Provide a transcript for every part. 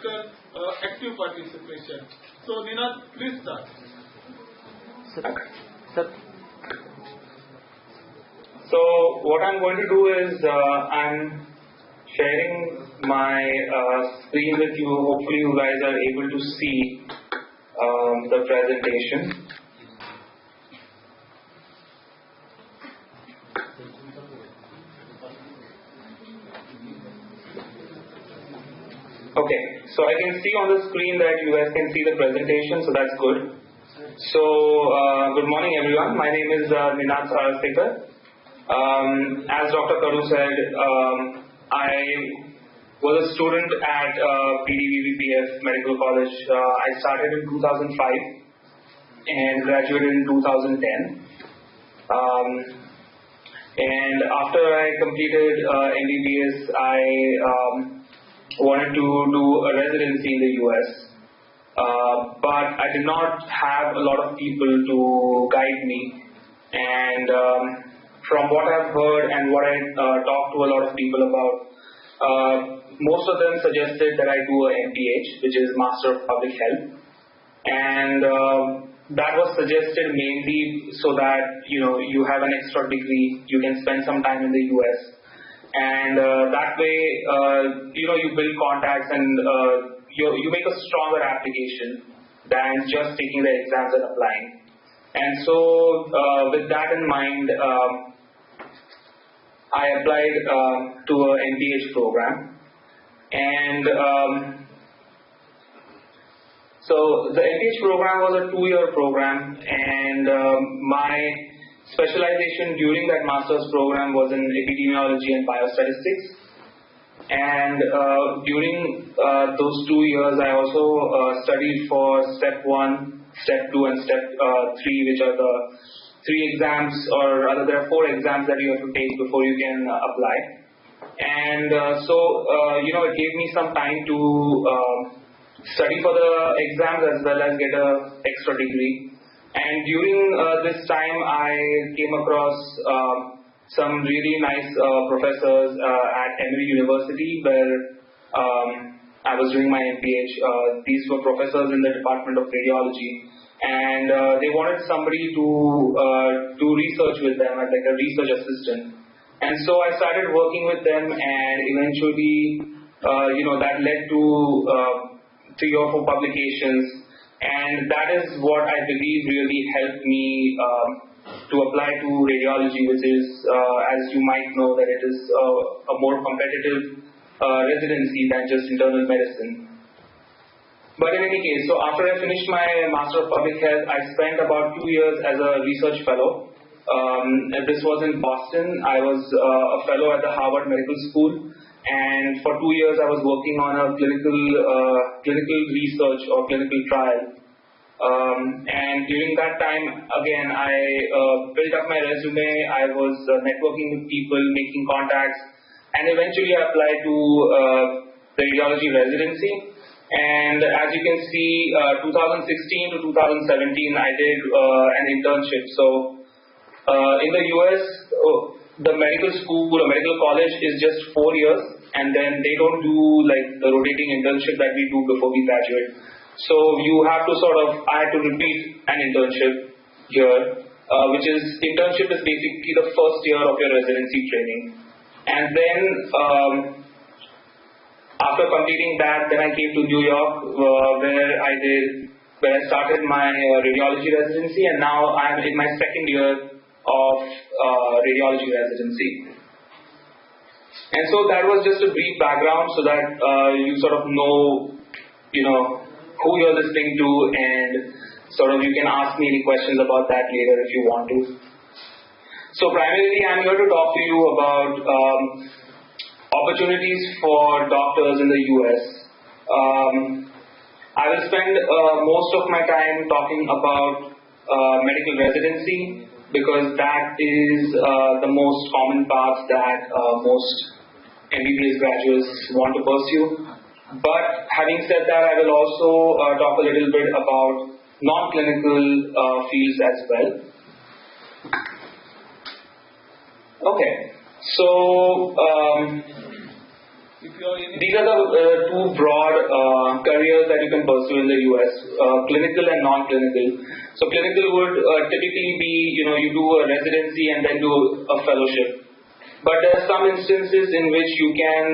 active participation. So Ninad, please start. Sir. So what I'm going to do is I'm sharing my screen with you. Hopefully you guys are able to see the presentation. Okay, so I can see on the screen that you guys can see the presentation, so that's good. So good morning everyone. My name is Ninad Salastekar. As Dr. Karu said, I was a student at PDVVPF Medical College. I started in 2005 and graduated in 2010. And after I completed MBBS, I wanted to do a residency in the US. But I did not have a lot of people to guide me. And from what I've heard and what I talked to a lot of people about, most of them suggested that I do a MPH, which is Master of Public Health. And that was suggested mainly so that you have an extra degree, you can spend some time in the US. And that way, you build contacts and you make a stronger application than just taking the exams and applying. And so, with that in mind, I applied to a MPH program. And so the MPH program was a 2-year program, and my specialization during that master's program was in epidemiology and biostatistics. And during those 2 years, I also studied for Step 1, Step 2, and Step 3, which are the 3 exams, or rather there are 4 exams that you have to take before you can apply. And so, it gave me some time to study for the exams as well as get an extra degree. And during this time, I came across some really nice professors at Emory University, where I was doing my MPH. These were professors in the Department of Radiology, and they wanted somebody to do research with them as like a research assistant. And so I started working with them, and eventually, that led to 3 or 4 publications. And that is what I believe really helped me to apply to radiology, which is, as you might know, that it is a more competitive residency than just internal medicine. But in any case, so after I finished my Master of Public Health, I spent about 2 years as a research fellow. This was in Boston. I was a fellow at the Harvard Medical School. And for 2 years, I was working on a clinical research or clinical trial. And during that time, again, I built up my resume. I was networking with people, making contacts, and eventually I applied to the radiology residency. And as you can see, 2016 to 2017, I did an internship. So in the US, the medical school or medical college is just 4 years, and then they don't do like the rotating internship that we do before we graduate. So you have to I had to repeat an internship here, which is, internship is basically the first year of your residency training. And then after completing that, then I came to New York, where I started my radiology residency, and now I am in my 2nd year of radiology residency. And so that was just a brief background so that you sort of know, who you're listening to, and sort of you can ask me any questions about that later if you want to. So primarily I'm here to talk to you about opportunities for doctors in the US. I will spend most of my time talking about medical residency, because that is the most common path that most MBBS graduates want to pursue. But having said that, I will also talk a little bit about non-clinical fields as well. Okay, so If you are in These are the two broad careers that you can pursue in the US, clinical and non-clinical. So clinical would typically be, you do a residency and then do a fellowship. But there are some instances in which you can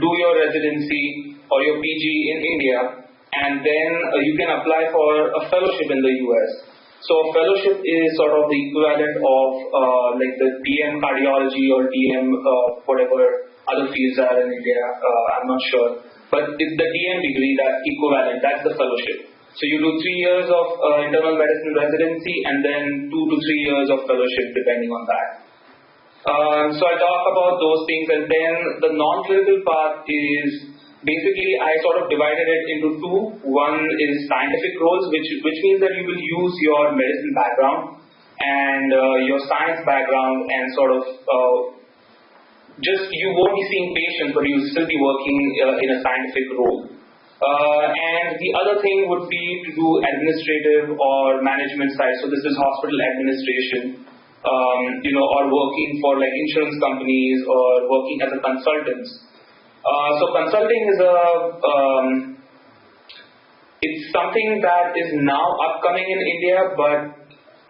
do your residency or your PG in India, and then you can apply for a fellowship in the US. So a fellowship is sort of the equivalent of like the DM cardiology or DM whatever other fields are in India, I'm not sure. But it's the DM degree that's equivalent, that's the fellowship. So you do 3 years of internal medicine residency and then 2 to 3 years of fellowship depending on that. So I'll talk about those things, and then the non-clinical part is basically I sort of divided it into two. One is scientific roles, which means that you will use your medicine background and your science background and sort of you won't be seeing patients, but you'll still be working in a scientific role. And the other thing would be to do administrative or management side. So this is hospital administration, or working for like insurance companies or working as a consultant. So consulting is it's something that is now upcoming in India, but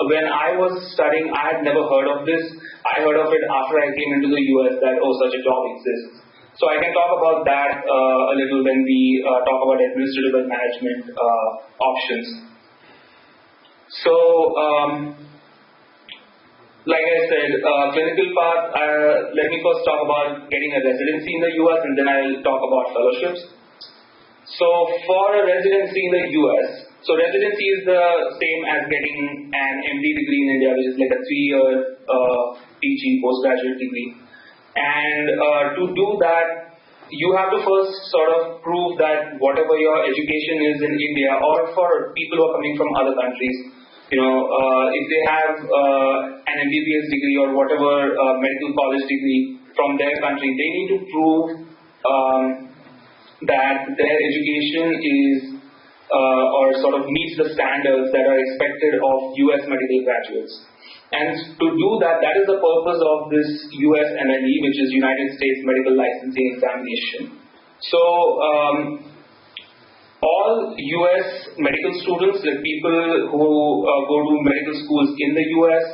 when I was studying, I had never heard of this. I heard of it after I came into the US that, such a job exists. So I can talk about that a little when we talk about administrative and management options. So, like I said, clinical part, let me first talk about getting a residency in the US, and then I'll talk about fellowships. So for a residency in the US, so residency is the same as getting an MD degree in India, which is like a 3-year PG, postgraduate degree. And to do that, you have to first sort of prove that whatever your education is in India, or for people who are coming from other countries, if they have an MBBS degree or whatever medical college degree from their country, they need to prove that their education is or sort of meets the standards that are expected of US medical graduates. And to do that, that is the purpose of this USMLE, which is United States Medical Licensing Examination. So all US medical students, like people who go to medical schools in the US,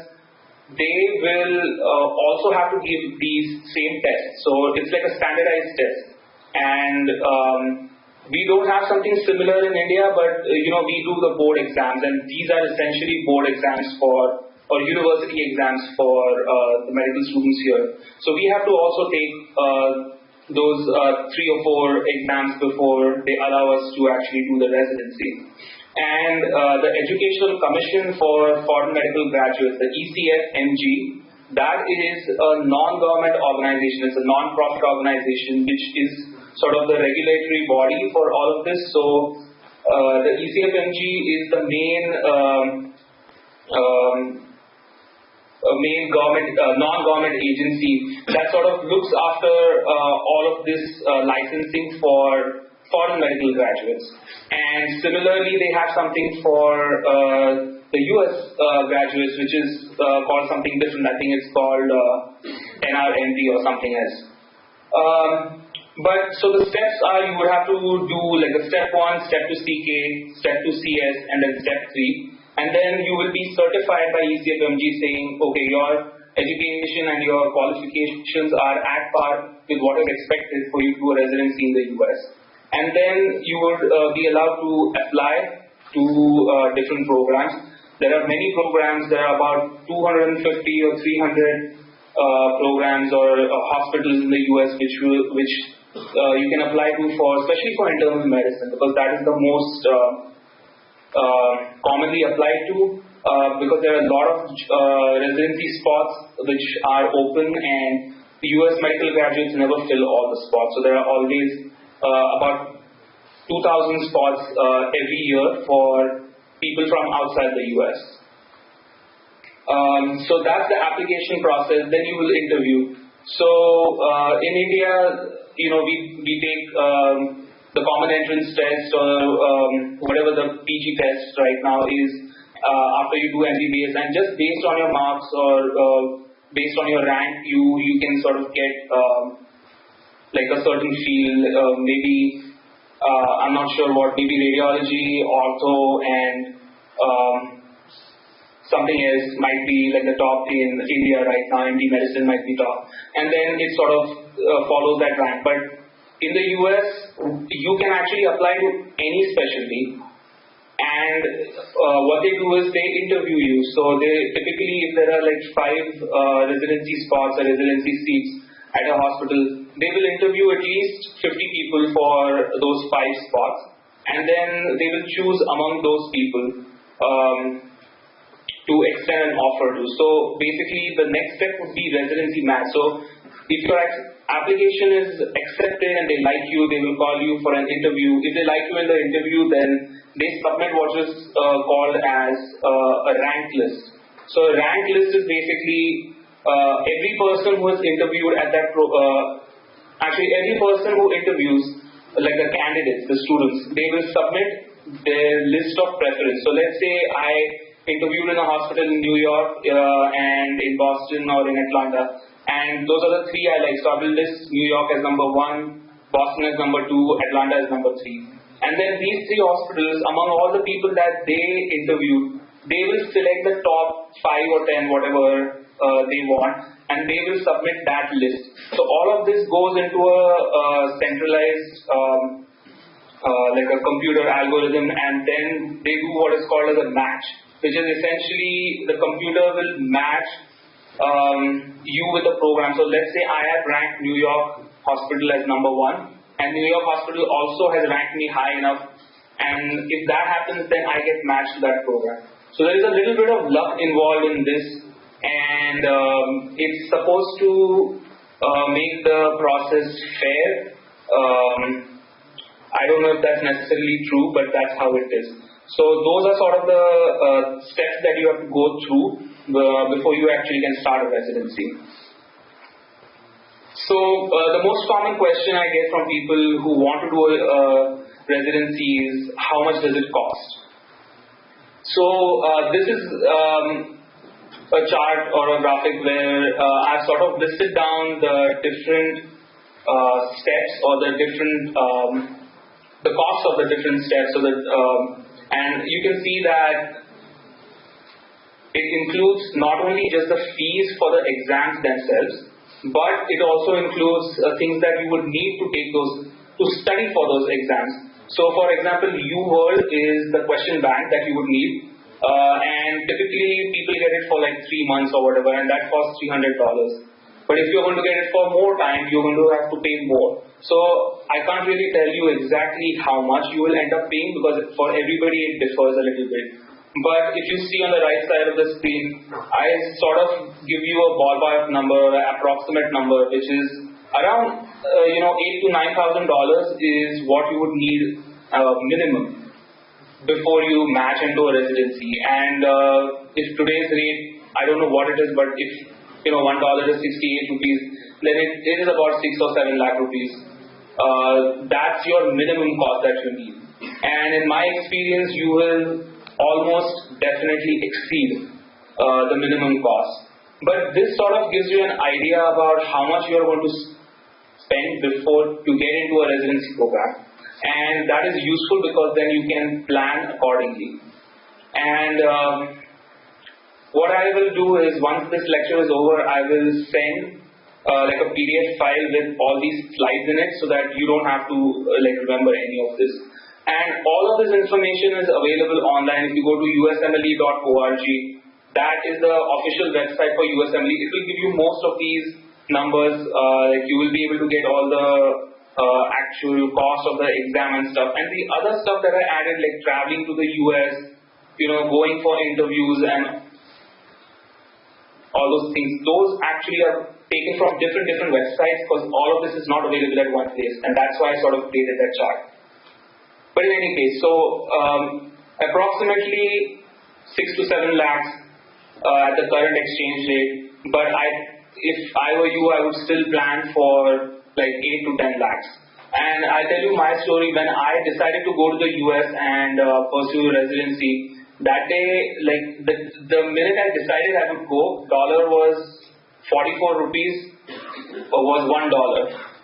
they will also have to give these same tests. So it's like a standardized test. And we don't have something similar in India, but we do the board exams, and these are essentially board exams or university exams for the medical students here. So we have to also take those 3 or 4 exams before they allow us to actually do the residency. And the Educational Commission for Foreign Medical Graduates, the ECFMG, that is a non-government organization. It's a non-profit organization which is sort of the regulatory body for all of this. So the ECFMG is the main non-government agency that sort of looks after all of this licensing for foreign medical graduates. And similarly, they have something for the US graduates, which is called something different. I think it's called NRMD or something else. But so the steps are, you would have to do like a step 1, step 2 CK, step 2 CS, and then step 3. And then you will be certified by ECFMG saying, okay, your education and your qualifications are at par with what is expected for you to do a residency in the US. And then you would be allowed to apply to different programs. There are many programs. There are about 250 or 300 programs or hospitals in the US which you can apply to for, especially for internal medicine, because that is the most commonly applied to, because there are a lot of residency spots which are open, and the US medical graduates never fill all the spots. So there are always about 2,000 spots every year for people from outside the US. So that's the application process. Then you will interview. So in India, we take the common entrance test or whatever the PG test right now is after you do MBBS, and just based on your marks or based on your rank, you can sort of get like a certain field, maybe I'm not sure what, maybe radiology, ortho, and something else might be like the top in India right now. MD medicine might be top, and then it sort of follows that rank. But in the US, you can actually apply to any specialty, and what they do is they interview you. So they typically, if there are like 5 residency spots or residency seats at a hospital, they will interview at least 50 people for those 5 spots, and then they will choose among those people to extend an offer to. So basically the next step would be residency match. So if your application is accepted and they like you, they will call you for an interview. If they like you in the interview, then they submit what is called as a rank list. So a rank list is basically every person who is interviewed at that every person who interviews, like the candidates, the students, they will submit their list of preference. So let's say I interviewed in a hospital in New York and in Boston or in Atlanta, and those are the 3 I like. So I will list New York as number 1, Boston as number 2, Atlanta as number 3. And then these 3 hospitals, among all the people that they interviewed, they will select the top 5 or 10, whatever they want, and they will submit that list. So all of this goes into a centralized like a computer algorithm, and then they do what is called as a match, which is essentially the computer will match you with the program. So let's say I have ranked New York Hospital as number 1, and New York Hospital also has ranked me high enough, and if that happens, then I get matched to that program. So there is a little bit of luck involved in this, and it's supposed to make the process fair. I don't know if that's necessarily true, but that's how it is. So those are sort of the steps that you have to go through before you actually can start a residency. So the most common question I get from people who want to do a residency is, how much does it cost? So this is a chart or a graphic where I've sort of listed down the different steps or the different the cost of the different steps, so that and you can see that it includes not only just the fees for the exams themselves, but it also includes things that you would need to take those to study for those exams. So for example, UWorld is the question bank that you would need, and typically people get it for like 3 months or whatever, and that costs $300. But if you're going to get it for more time, you're going to have to pay more. So I can't really tell you exactly how much you will end up paying, because for everybody it differs a little bit. But if you see on the right side of the screen, I sort of give you a ballpark number, an approximate number, which is around $8,000 to $9,000 is what you would need minimum before you match into a residency. And if today's rate, I don't know what it is, but if $1 is 68 rupees, then it is about 6 or 7 lakh rupees. That's your minimum cost that you need. And in my experience, you will almost definitely exceed the minimum cost. But this sort of gives you an idea about how much you are going to spend before you get into a residency program. And that is useful because then you can plan accordingly. And what I will do is, once this lecture is over, I will send like a PDF file with all these slides in it, so that you don't have to remember any of this. And all of this information is available online. If you go to usmle.org, that is the official website for USMLE. It will give you most of these numbers. You will be able to get all the actual cost of the exam and stuff. And the other stuff that I added, like traveling to the US, going for interviews and all those things, those actually are taken from different websites, because all of this is not available at one place, and that's why I sort of created that chart. But in any case, so approximately 6 to 7 lakhs at the current exchange rate, but if I were you, I would still plan for like 8 to 10 lakhs. And I'll tell you my story. When I decided to go to the US and pursue residency, that day, the minute I decided I would go, dollar was 44 rupees, was $1.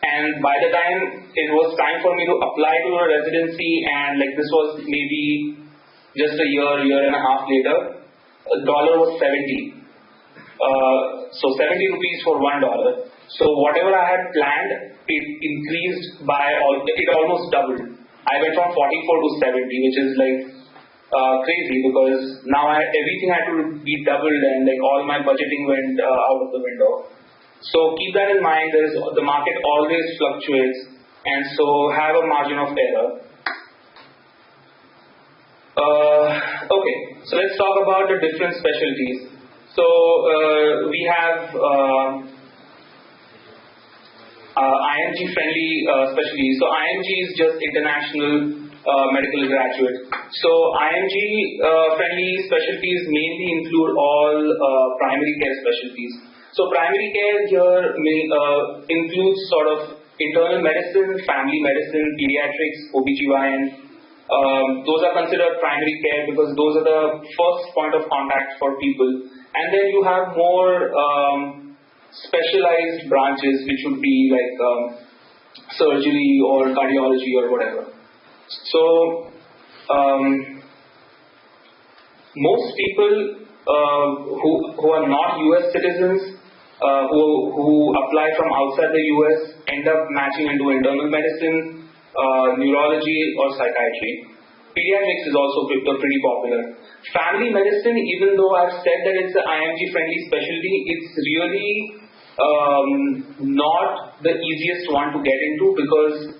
And by the time it was time for me to apply to a residency, and like this was maybe just a year and a half later, a dollar was 70. So 70 rupees for $1. So whatever I had planned, it increased by it almost doubled. I went from 44 to 70, which is like crazy, because now everything had to be doubled, and like all my budgeting went out of the window. So keep that in mind. The market always fluctuates, and so have a margin of error. Okay, so let's talk about the different specialties. So we have IMG friendly specialties. So IMG is just international medical graduate. So IMG friendly specialties mainly include all primary care specialties. So primary care here includes sort of internal medicine, family medicine, pediatrics, OBGYN. Those are considered primary care because those are the first point of contact for people. And then you have more specialized branches, which would be like surgery or cardiology or whatever. So most people who are not US citizens, who apply from outside the US, end up matching into internal medicine, neurology or psychiatry. Pediatrics is also pretty popular. Family medicine, even though I've said that it's an IMG friendly specialty, it's really not the easiest one to get into, because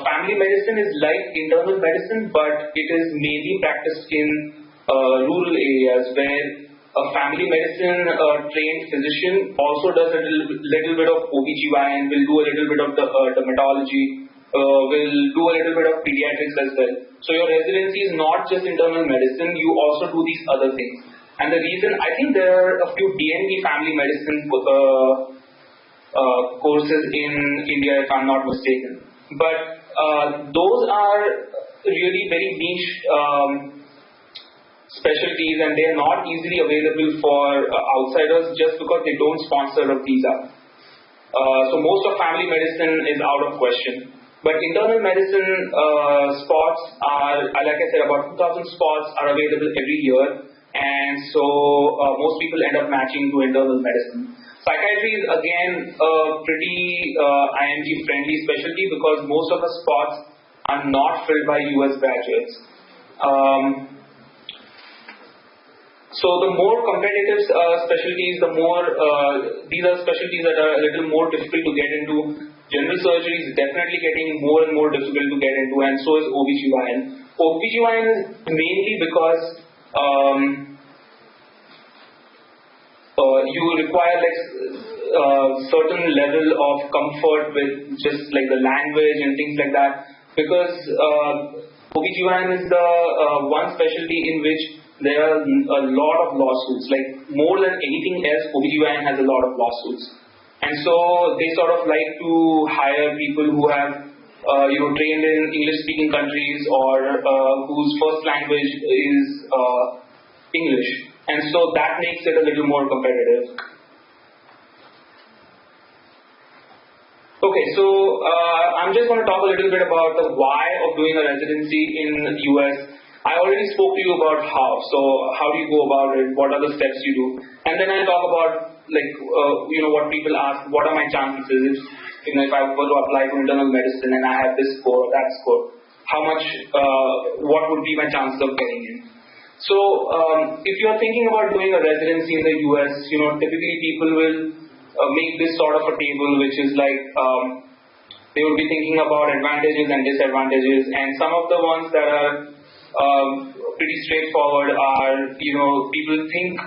family medicine is like internal medicine, but it is mainly practiced in rural areas where a family medicine trained physician also does a little bit of OBGYN, will do a little bit of the dermatology, will do a little bit of pediatrics as well. So your residency is not just internal medicine, you also do these other things. And the reason, I think there are a few DNB family medicine courses in India, if I'm not mistaken. But those are really very niche specialties, and they are not easily available for outsiders just because they don't sponsor a visa. So most of family medicine is out of question. But internal medicine spots are, like I said, about 2,000 spots are available every year, and so most people end up matching to internal medicine. Psychiatry is again a pretty IMG friendly specialty because most of the spots are not filled by US graduates. So the more competitive specialties, the more these are specialties that are a little more difficult to get into. General surgery is definitely getting more and more difficult to get into, and so is OBGYN. OBGYN is mainly because you require like certain level of comfort with just like the language and things like that, because OBGYN is the one specialty in which there are a lot of lawsuits. Like more than anything else, OBGYN has a lot of lawsuits. And so they sort of like to hire people who have trained in English-speaking countries, or whose first language is English. And so that makes it a little more competitive. Okay, so I'm just going to talk a little bit about the why of doing a residency in the US. I already spoke to you about how. So how do you go about it? What are the steps you do? And then I'll talk about what people ask, what are my chances if I were to apply to internal medicine and I have this score or that score, what would be my chances of getting in? So if you're thinking about doing a residency in the US, typically people will make this sort of a table, which is like they will be thinking about advantages and disadvantages, and some of the ones that are pretty straightforward are, people think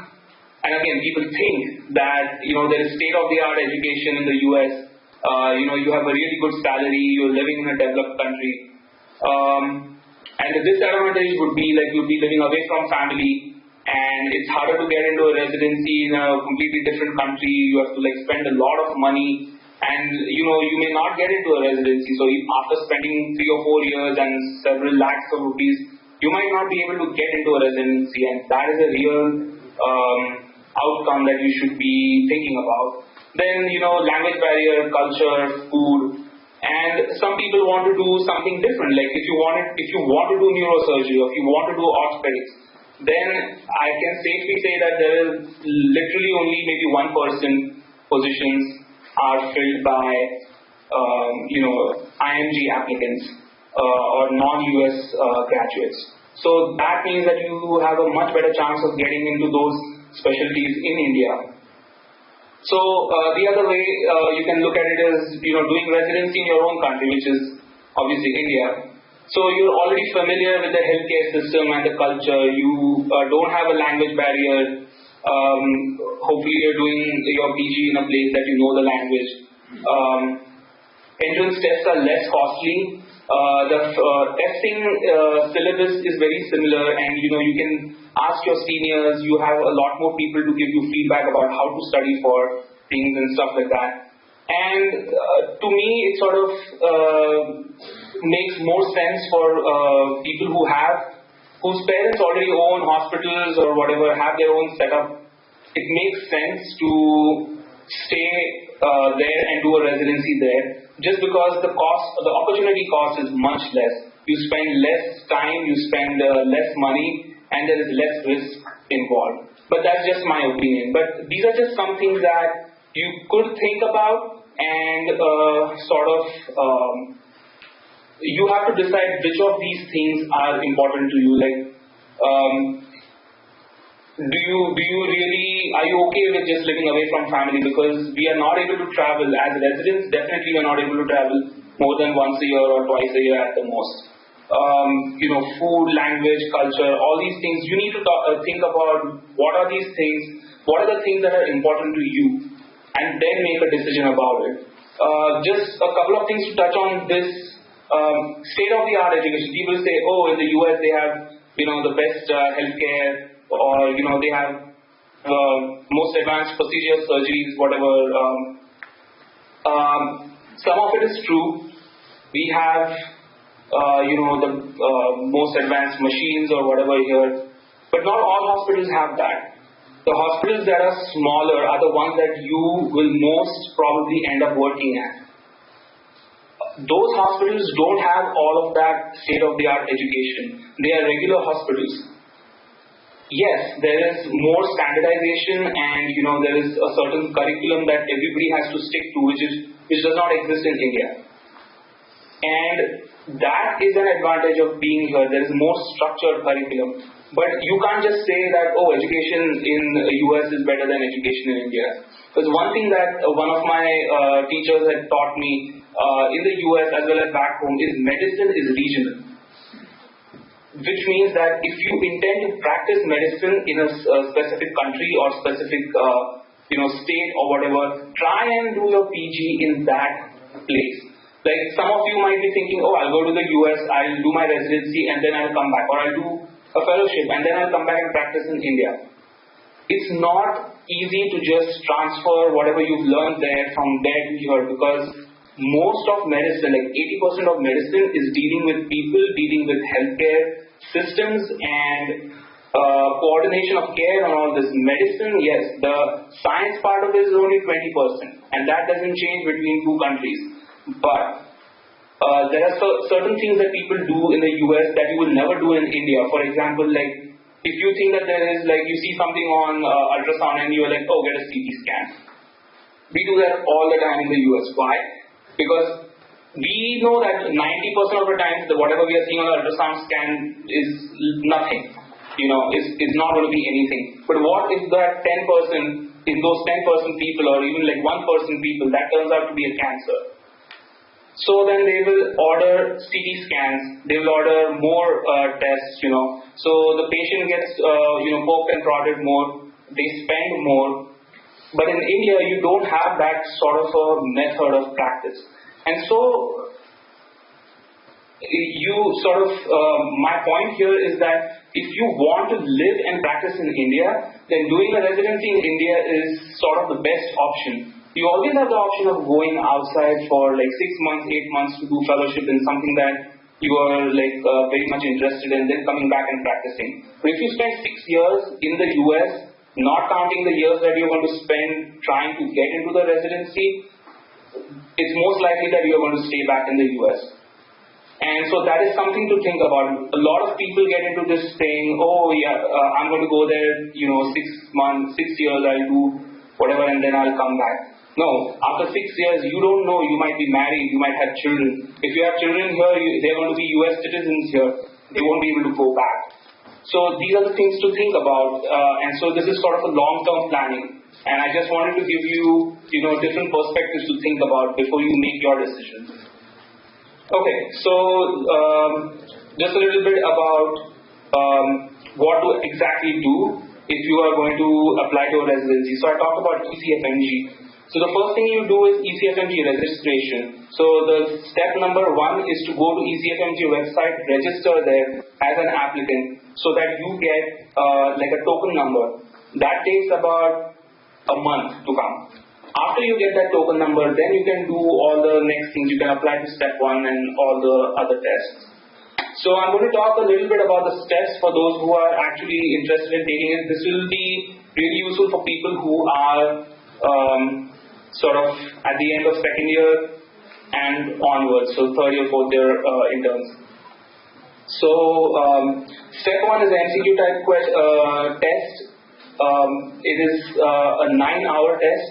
that, there is state-of-the-art education in the US. You have a really good salary, you're living in a developed country. And the disadvantage would be like you'll be living away from family, and it's harder to get into a residency in a completely different country. You have to like spend a lot of money, and you may not get into a residency. So after spending 3 or 4 years and several lakhs of rupees, you might not be able to get into a residency, and that is a real outcome that you should be thinking about. Then, language barrier, culture, food, and some people want to do something different. Like if you want to do neurosurgery, or if you want to do orthopedics, then I can safely say that there is literally only maybe 1% positions are filled by, IMG applicants or non-US graduates. So that means that you have a much better chance of getting into those specialties in India. So the other way you can look at it is, doing residency in your own country, which is obviously India. So you're already familiar with the healthcare system and the culture. You don't have a language barrier. Hopefully you're doing your PG in a place that you know the language. Entrance tests are less costly. The testing syllabus is very similar, and you can ask your seniors. You have a lot more people to give you feedback about how to study for things and stuff like that. And to me, it sort of makes more sense for people whose parents already own hospitals or whatever, have their own setup. It makes sense to stay there and do a residency there, just because the opportunity cost is much less. You spend less time, you spend less money, and there is less risk involved. But that's just my opinion. But these are just some things that you could think about, and you have to decide which of these things are important to you. Like, are you okay with just living away from family? Because we are not able to travel as residents. Definitely, we are not able to travel more than once a year or twice a year at the most. Food, language, culture, all these things. You need to think about what are these things, what are the things that are important to you, and then make a decision about it. Just a couple of things to touch on this state-of-the-art education. People say, oh, in the US they have, the best healthcare, or they have most advanced procedures, surgeries, whatever. Some of it is true. We have the most advanced machines or whatever here, but not all hospitals have that. The hospitals that are smaller are the ones that you will most probably end up working at. Those hospitals don't have all of that state-of-the-art education. They are regular hospitals. Yes, there is more standardization, and there is a certain curriculum that everybody has to stick to, which does not exist in India. And that is an advantage of being here. There is more structured curriculum. But you can't just say that, oh, education in the US is better than education in India. Because one thing that one of my teachers had taught me in the US as well as back home is medicine is regional. Which means that if you intend to practice medicine in a specific country or specific state or whatever, try and do your PG in that place. Like some of you might be thinking, oh, I'll go to the US, I'll do my residency and then I'll come back, or I'll do a fellowship and then I'll come back and practice in India. It's not easy to just transfer whatever you've learned there from there to here, because most of medicine, like 80% of medicine, is dealing with people, dealing with healthcare systems and coordination of care and all this. Medicine, yes, the science part of it is only 20%, and that doesn't change between two countries. But there are certain things that people do in the US that you will never do in India. For example, like if you think that there is, like, you see something on ultrasound and you're like, oh, get a CT scan. We do that all the time in the US. Why? Because we know that 90% of the times that whatever we are seeing on the ultrasound scan is nothing. Is not going to be anything. But what if that 10%, in those 10% people, or even like 1% people, that turns out to be a cancer? So then they will order CT scans, they will order more tests, So the patient gets, poked and prodded more, they spend more. But in India, you don't have that sort of a method of practice. And so, my point here is that if you want to live and practice in India, then doing a residency in India is sort of the best option. You always have the option of going outside for like 6 months, 8 months to do fellowship in something that you are very much interested in, then coming back and practicing. But if you spend 6 years in the US not counting the years that you're going to spend trying to get into the residency, it's most likely that you're going to stay back in the US. And so that is something to think about. A lot of people get into this saying, oh yeah, I'm going to go there, 6 months, 6 years, I'll do whatever and then I'll come back. No, after 6 years, you don't know, you might be married, you might have children. If you have children here, they're going to be US citizens here. They won't be able to go back. So these are the things to think about. And so this is sort of a long-term planning. And I just wanted to give you, different perspectives to think about before you make your decision. Okay, so just a little bit about what to exactly do if you are going to apply to a residency. So I talked about ECFMG. So the first thing you do is ECFMG registration. So the step number 1 is to go to ECFMG website, register there as an applicant so that you get like a token number. That takes about a month to come. After you get that token number, then you can do all the next things. You can apply to step 1 and all the other tests. So I'm going to talk a little bit about the steps for those who are actually interested in taking it. This will be really useful for people who are sort of at the end of second year and onwards, so third year, fourth year interns. So step 1 is an MCQ type test. It is a 9-hour test.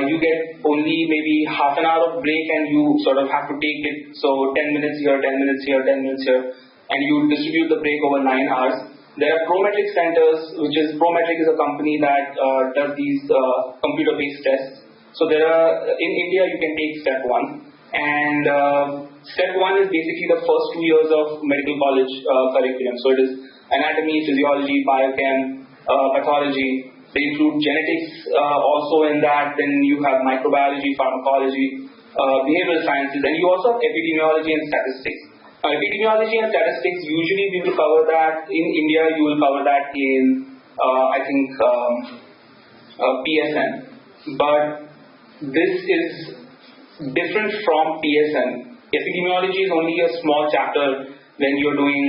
You get only maybe half an hour of break and you sort of have to take it, so 10 minutes here, 10 minutes here, 10 minutes here, and you distribute the break over 9 hours. There are Prometric centers, Prometric is a company that does these computer-based tests. So there are, in India you can take step 1, and step 1 is basically the first 2 years of medical college curriculum. So it is anatomy, physiology, biochem, pathology. They include genetics also in that. Then you have microbiology, pharmacology, behavioral sciences, and you also have epidemiology and statistics. Epidemiology and statistics, usually we will cover that in India. You will cover that in I think PSN, but this is different from PSN. Epidemiology is only a small chapter when you're doing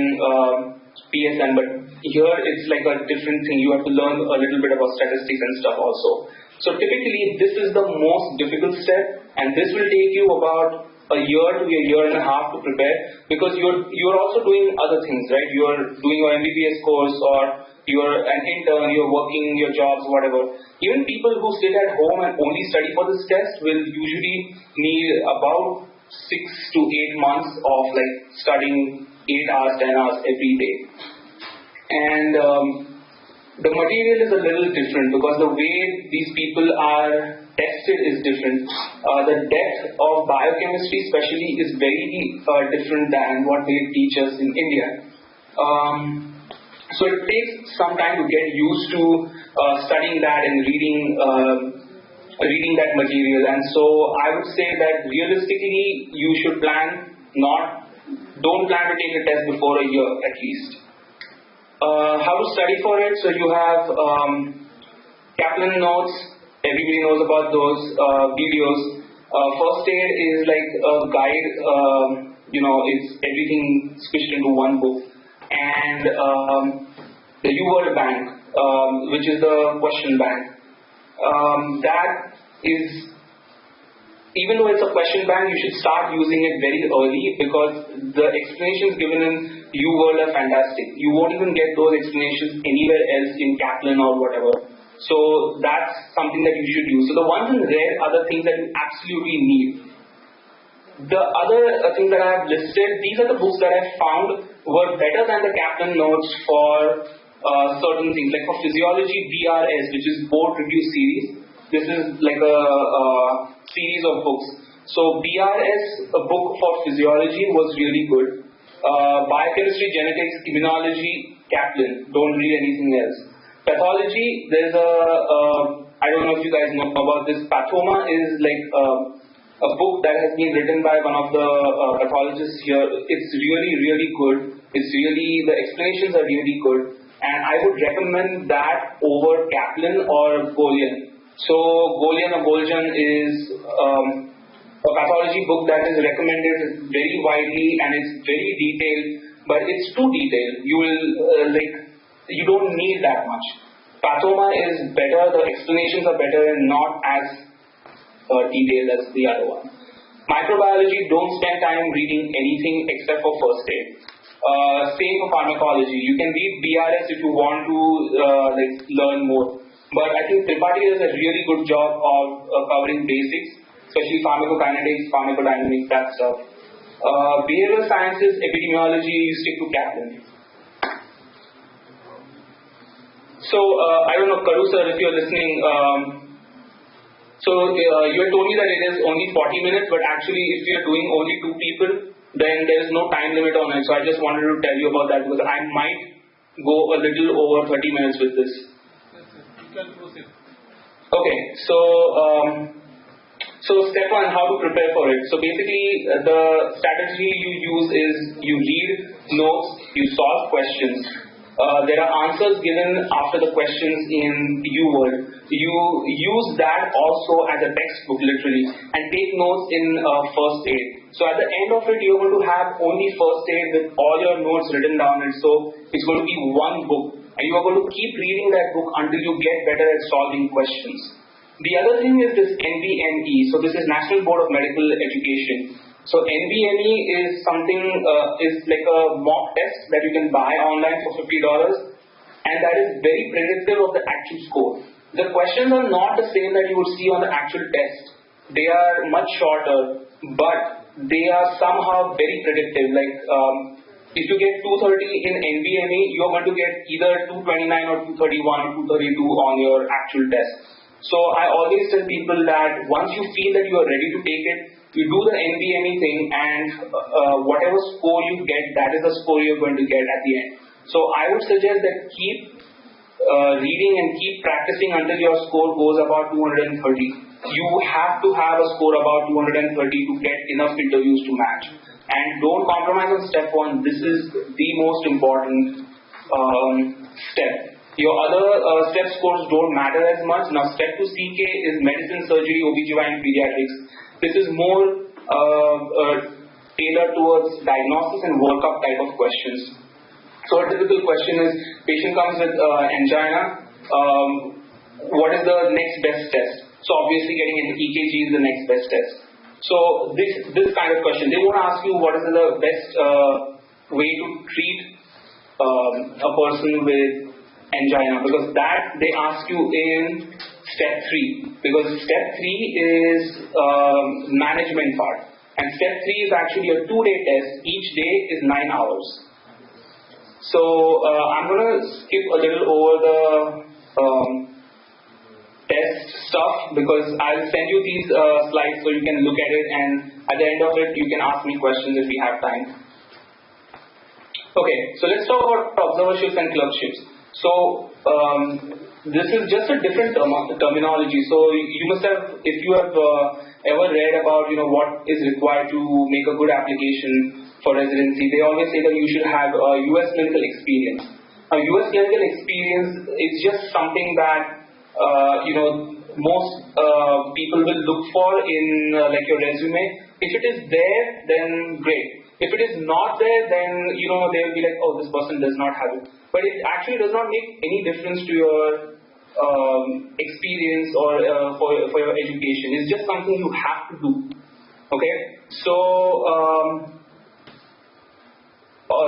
PSN, but here it's like a different thing. You have to learn a little bit about statistics and stuff also. So typically this is the most difficult step, and this will take you about a year to a year and a half to prepare, because you're also doing other things, right? You're doing your MBBS course, or you're an intern, you're working your jobs, whatever. Even people who sit at home and only study for this test will usually need about 6 to 8 months of like studying 8 hours, 10 hours every day. And the material is a little different because the way these people are tested is different. The depth of biochemistry especially is very different than what they teach us in India. So it takes some time to get used to studying that and reading that material. And so I would say that realistically you should don't plan to take a test before a year at least. How to study for it? So you have Kaplan notes. Everybody knows about those videos. First aid is like a guide. It's everything squished into one book. And the U-World Bank, which is the question bank. That is, even though it's a question bank, you should start using it very early, because the explanations given in U-World are fantastic. You won't even get those explanations anywhere else in Kaplan or whatever. So that's something that you should use. So the ones in red are the things that you absolutely need. The other things that I have listed, these are the books that I found were better than the Kaplan notes for certain things. Like for physiology, BRS, which is Board Review Series. This is like a series of books. So BRS, a book for physiology, was really good. Biochemistry, genetics, immunology, Kaplan. Don't read anything else. Pathology, there's I don't know if you guys know about this. Pathoma is like a book that has been written by one of the pathologists here. It's really, really good. The explanations are really good. And I would recommend that over Kaplan or Golian. So Golian or Goljan is a pathology book that is recommended very widely, and it's very detailed, but it's too detailed. You don't need that much. Pathoma is better, the explanations are better and not as detailed as the other one. Microbiology, don't spend time reading anything except for first aid. Same for pharmacology. You can read BRS if you want to learn more. But I think Tripathi does a really good job of covering basics, especially pharmacokinetics, pharmacodynamics, that stuff. Behavioral sciences, epidemiology, you stick to Kaplan. So, I don't know, Karu sir, if you're listening, you had told me that it is only 40 minutes, but actually if you're doing only 2 people, then there is no time limit on it. So I just wanted to tell you about that because I might go a little over 30 minutes with this. Yes, you can proceed. Okay, so step 1, how to prepare for it. So basically, the strategy you use is you read notes, you solve questions. There are answers given after the questions in UWorld. You use that also as a textbook literally and take notes in first aid. So at the end of it, you're going to have only first aid with all your notes written down. And so it's going to be one book. And you are going to keep reading that book until you get better at solving questions. The other thing is this NBME. So this is National Board of Medical Education. So NBME is something, is like a mock test that you can buy online for $50, and that is very predictive of the actual score. The questions are not the same that you would see on the actual test. They are much shorter, but they are somehow very predictive. Like if you get 230 in NBME, you are going to get either 229 or 231 or 232 on your actual test. So I always tell people that once you feel that you are ready to take it, you do the NBME thing, and whatever score you get, that is the score you're going to get at the end. So I would suggest that keep reading and keep practicing until your score goes about 230. You have to have a score about 230 to get enough interviews to match. And don't compromise on step 1. This is the most important step. Your other step scores don't matter as much. Now step 2 CK is medicine, surgery, OBGYN, pediatrics. This is more tailored towards diagnosis and workup type of questions. So a typical question is, patient comes with angina, what is the next best test? So obviously getting an EKG is the next best test. So this kind of question, they won't ask you what is the best way to treat a person with angina, because that they ask you in step 3, because step 3 is management part, and step 3 is actually a 2-day test. Each day is 9 hours. So I'm going to skip a little over the test stuff because I'll send you these slides so you can look at it, and at the end of it you can ask me questions if we have time. Okay, so let's talk about observerships and clerkships. So this is just a different terminology. So you must have, if you have ever read about what is required to make a good application for residency, they always say that you should have US clinical experience. Now US clinical experience is just something that most people will look for in like your resume. If it is there, then great. If it is not there, then they will be like, oh, this person does not have it. But it actually does not make any difference to your experience or for your education. It's just something you have to do. Okay, so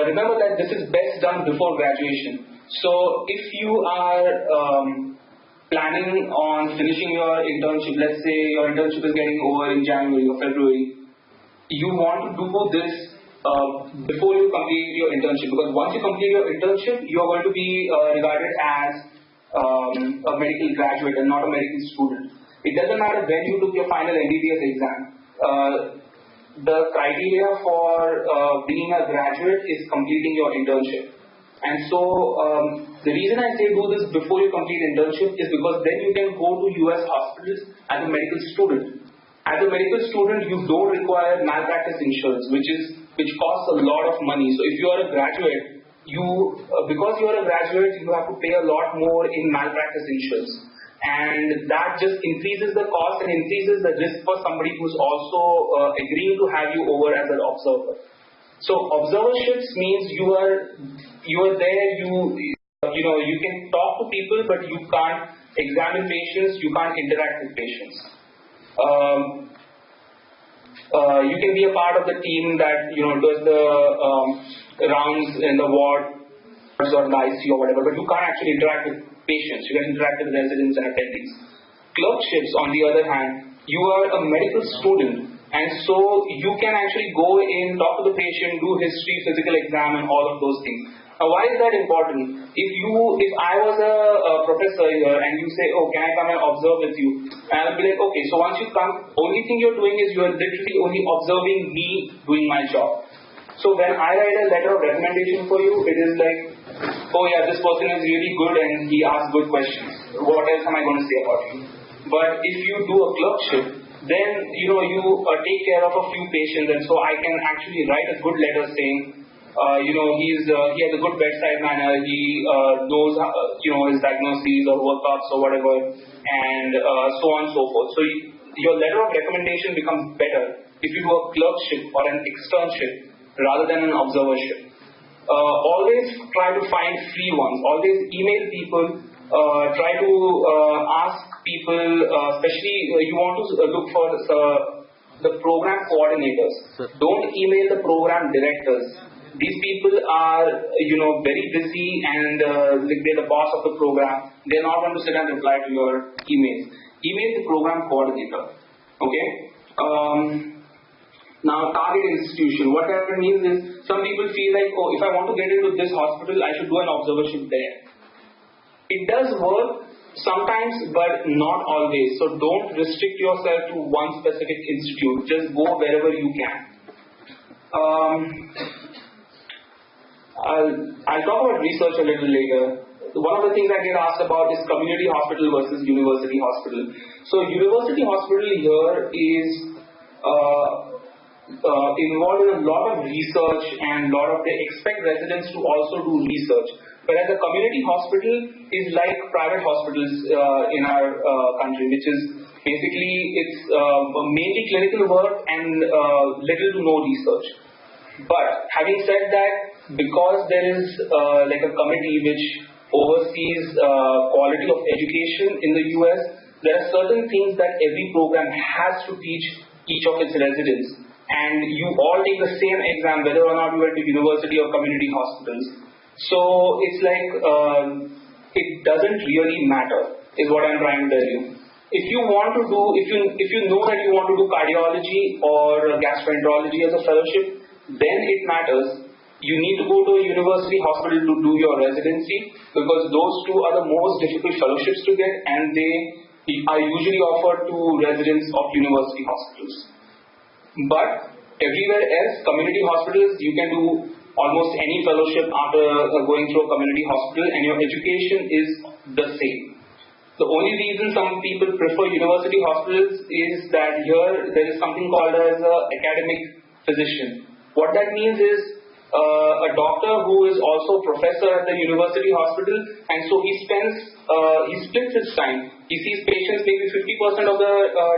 remember that this is best done before graduation. So if you are planning on finishing your internship, let's say your internship is getting over in January or February, you want to do this before you complete your internship, because once you complete your internship, you are going to be regarded as a medical graduate and not a medical student. It doesn't matter when you took your final MBBS exam. The criteria for being a graduate is completing your internship. And so the reason I say do this before you complete internship is because then you can go to US hospitals as a medical student. As a medical student, you don't require malpractice insurance, which costs a lot of money. So if you are a graduate, because you are a graduate, you have to pay a lot more in malpractice insurance, and that just increases the cost and increases the risk for somebody who's also agreeing to have you over as an observer. So observerships means you are there, you can talk to people, but you can't examine patients, you can't interact with patients. You can be a part of the team that does the rounds in the ward or the ICU or whatever, but you can't actually interact with patients. You can interact with residents and attendees. Clerkships, on the other hand, you are a medical student, and so you can actually go in, talk to the patient, do history, physical exam, and all of those things. Now, why is that important? If I was a professor here and you say, oh, can I come and observe with you? And I'll be like, okay, so once you come, only thing you're doing is you're literally only observing me doing my job. So when I write a letter of recommendation for you, it is like, oh yeah, this person is really good and he asks good questions. What else am I going to say about you? But if you do a clerkship, then you take care of a few patients, and so I can actually write a good letter saying, he has a good bedside manner, he knows his diagnoses or workups or whatever, and so on and so forth. So your letter of recommendation becomes better if you do a clerkship or an externship rather than an observership. Always try to find free ones. Always email people. Try to ask people, especially you want to look for the program coordinators. Don't email the program directors. These people are, very busy and they're the boss of the program. They're not going to sit and reply to your emails. Email the program coordinator. Okay? Now, target institution. What that means is, some people feel like, oh, if I want to get into this hospital, I should do an observership there. It does work sometimes, but not always. So don't restrict yourself to one specific institute. Just go wherever you can. I'll talk about research a little later. One of the things I get asked about is community hospital versus university hospital. So university hospital here is involved in a lot of research, and they expect residents to also do research. Whereas a community hospital is like private hospitals in our country, which is basically it's mainly clinical work and little to no research. But having said that, because there is like a committee which oversees quality of education in the US, there are certain things that every program has to teach each of its residents. And you all take the same exam whether or not you went to university or community hospitals. So it's like it doesn't really matter, is what I'm trying to tell you. If you want to do, if you know that you want to do cardiology or gastroenterology as a fellowship, then it matters. You need to go to a university hospital to do your residency, because those two are the most difficult fellowships to get, and they are usually offered to residents of university hospitals. But everywhere else, community hospitals, you can do almost any fellowship after going through a community hospital, and your education is the same. The only reason some people prefer university hospitals is that here there is something called as an academic physician. What that means is a doctor who is also a professor at the university hospital, and so he splits his time. He sees patients maybe 50% of the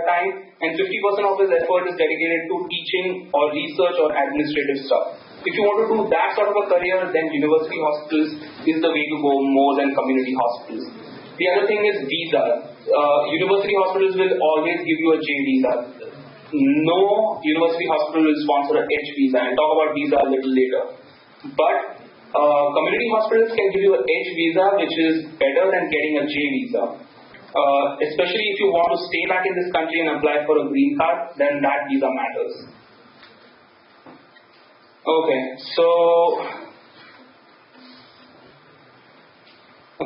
time, and 50% of his effort is dedicated to teaching or research or administrative stuff. If you want to do that sort of a career, then university hospitals is the way to go more than community hospitals. The other thing is visa. University hospitals will always give you a J visa. No university hospital will sponsor a H visa. I'll talk about visa a little later. But community hospitals can give you a H visa, which is better than getting a J visa. Especially if you want to stay back in this country and apply for a green card, then that visa matters. Okay,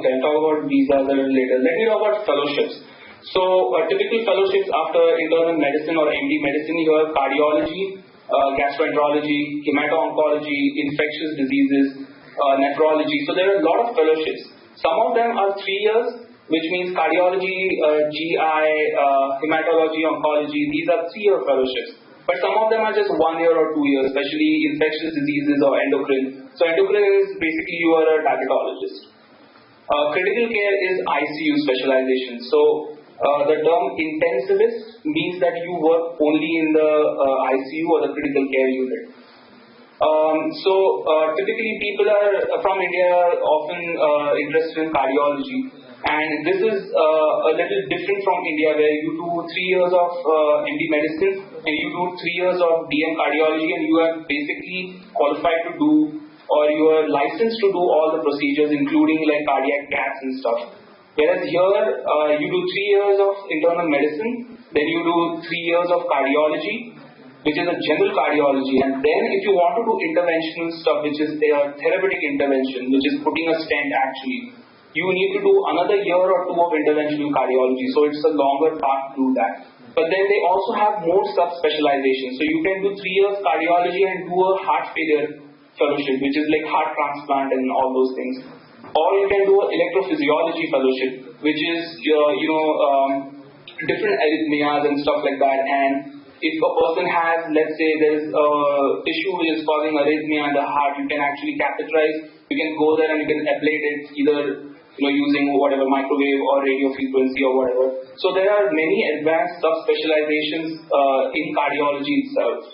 I'll talk about visas a little later. Let me talk about fellowships. So, typical fellowships after internal medicine or MD medicine, you have cardiology, gastroenterology, hemato-oncology, infectious diseases, nephrology. So, there are a lot of fellowships. Some of them are 3 years, which means cardiology, GI, hematology, oncology. These are 3-year fellowships. But some of them are just 1 year or 2 years, especially infectious diseases or endocrine. So, endocrine is basically you are a diabetologist. Critical care is ICU specialization. So, the term intensivist means that you work only in the ICU or the critical care unit. Typically people are from India are often interested in cardiology, and this is a little different from India, where you do 3 years of MD medicine and you do 3 years of DM cardiology, and you are basically qualified to do, or you are licensed to do all the procedures, including like cardiac caths and stuff. Whereas here you do 3 years of internal medicine, then you do 3 years of cardiology, which is a general cardiology, and then if you want to do interventional stuff, which is a therapeutic intervention, which is putting a stent actually, you need to do another year or 2 of interventional cardiology, so it's a longer path to do that. But then they also have more sub-specializations, so you can do 3 years cardiology and do a heart failure fellowship, which is like heart transplant and all those things. Or you can do an electrophysiology fellowship, which is different arrhythmias and stuff like that, and if a person has, let's say there's a issue which is causing arrhythmia in the heart, you can actually catheterize, you can go there and you can ablate it either using whatever microwave or radio frequency or whatever. So there are many advanced subspecializations in cardiology itself.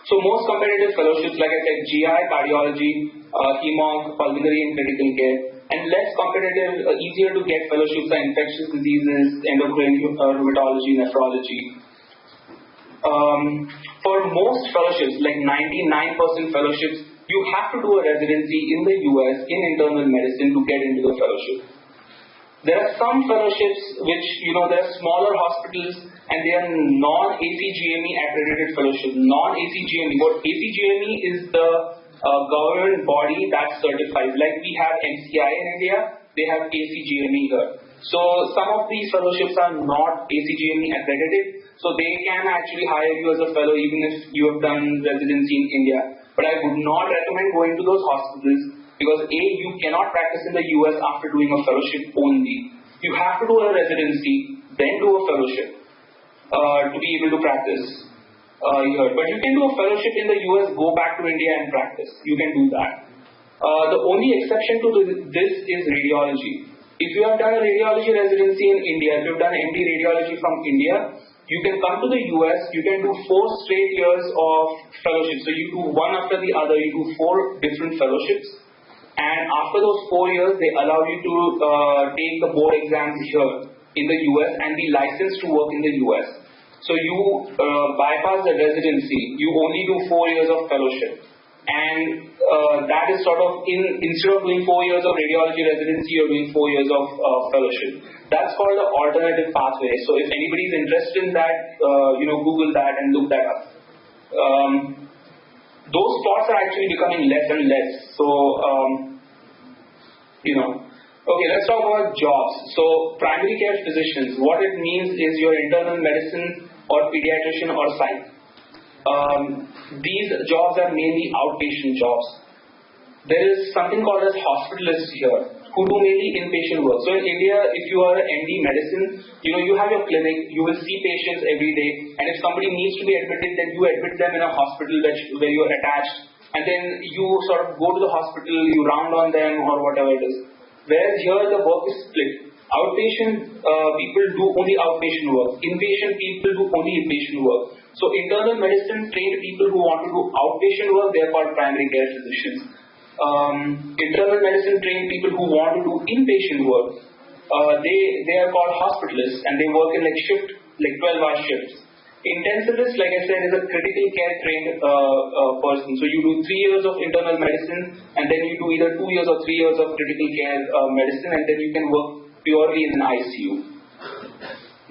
So most competitive fellowships, like I said, GI, cardiology, hemonc, pulmonary and critical care. And less competitive, easier to get fellowships are infectious diseases, endocrine, rheumatology, nephrology. For most fellowships, like 99% fellowships, you have to do a residency in the US in internal medicine to get into the fellowship. There are some fellowships which, there are smaller hospitals and they are non-ACGME accredited fellowships. Non-ACGME, what ACGME is the government body that certifies, like we have MCI in India, they have ACGME here. So some of these fellowships are not ACGME accredited, so they can actually hire you as a fellow even if you have done residency in India. But I would not recommend going to those hospitals because A, you cannot practice in the US after doing a fellowship only. You have to do a residency, then do a fellowship to be able to practice. But you can do a fellowship in the US, go back to India and practice. You can do that. The only exception to this is radiology. If you have done a radiology residency in India, if you have done MD radiology from India, you can come to the US, you can do 4 straight years of fellowship. So you do one after the other, you do 4 different fellowships. And after those 4 years, they allow you to take the board exams here in the US and be licensed to work in the US. So you bypass the residency, you only do 4 years of fellowship. And that is sort of, instead of doing 4 years of radiology residency, you're doing 4 years of fellowship. That's called the alternative pathway. So if anybody is interested in that, Google that and look that up. Those spots are actually becoming less and less. So, okay, let's talk about jobs. So primary care physicians, what it means is your internal medicine or pediatrician or psych. These jobs are mainly outpatient jobs. There is something called as hospitalists here who do mainly inpatient work. So in India, if you are MD medicine, you have your clinic, you will see patients every day, and if somebody needs to be admitted, then you admit them in a hospital where you are attached, and then you sort of go to the hospital, you round on them or whatever it is. Whereas here the work is split. Outpatient people do only outpatient work. Inpatient people do only inpatient work. So internal medicine trained people who want to do outpatient work, they are called primary care physicians. Internal medicine trained people who want to do inpatient work, they are called hospitalists, and they work in like 12-hour shifts. Intensivist, like I said, is a critical care trained person. So you do 3 years of internal medicine, and then you do either 2 years or 3 years of critical care medicine, and then you can work purely in an ICU.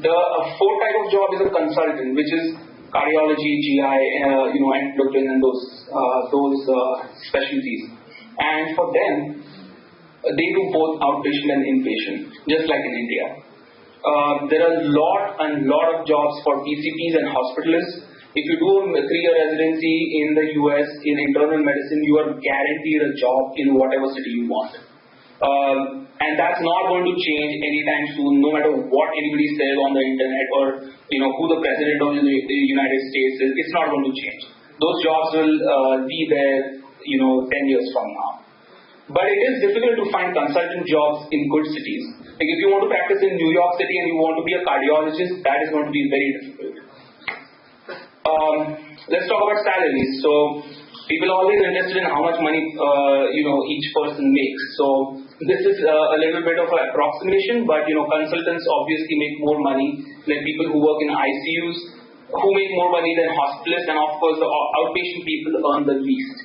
The 4th type of job is a consultant, which is cardiology, GI, endocrine, and those specialties. And for them, they do both outpatient and inpatient, just like in India. There are a lot of jobs for PCPs and hospitalists. If you do a 3-year residency in the US in internal medicine, you are guaranteed a job in whatever city you want. And that's not going to change anytime soon, no matter what anybody says on the internet or who the president of the United States is. It's not going to change. Those jobs will be there 10 years from now. But it is difficult to find consultant jobs in good cities. Like if you want to practice in New York City and you want to be a cardiologist, that is going to be very difficult. let's talk about salaries. So people are always interested in how much money each person makes. So this is a little bit of an approximation, but consultants obviously make more money than people who work in ICUs, who make more money than hospitalists, and of course the outpatient people earn the least.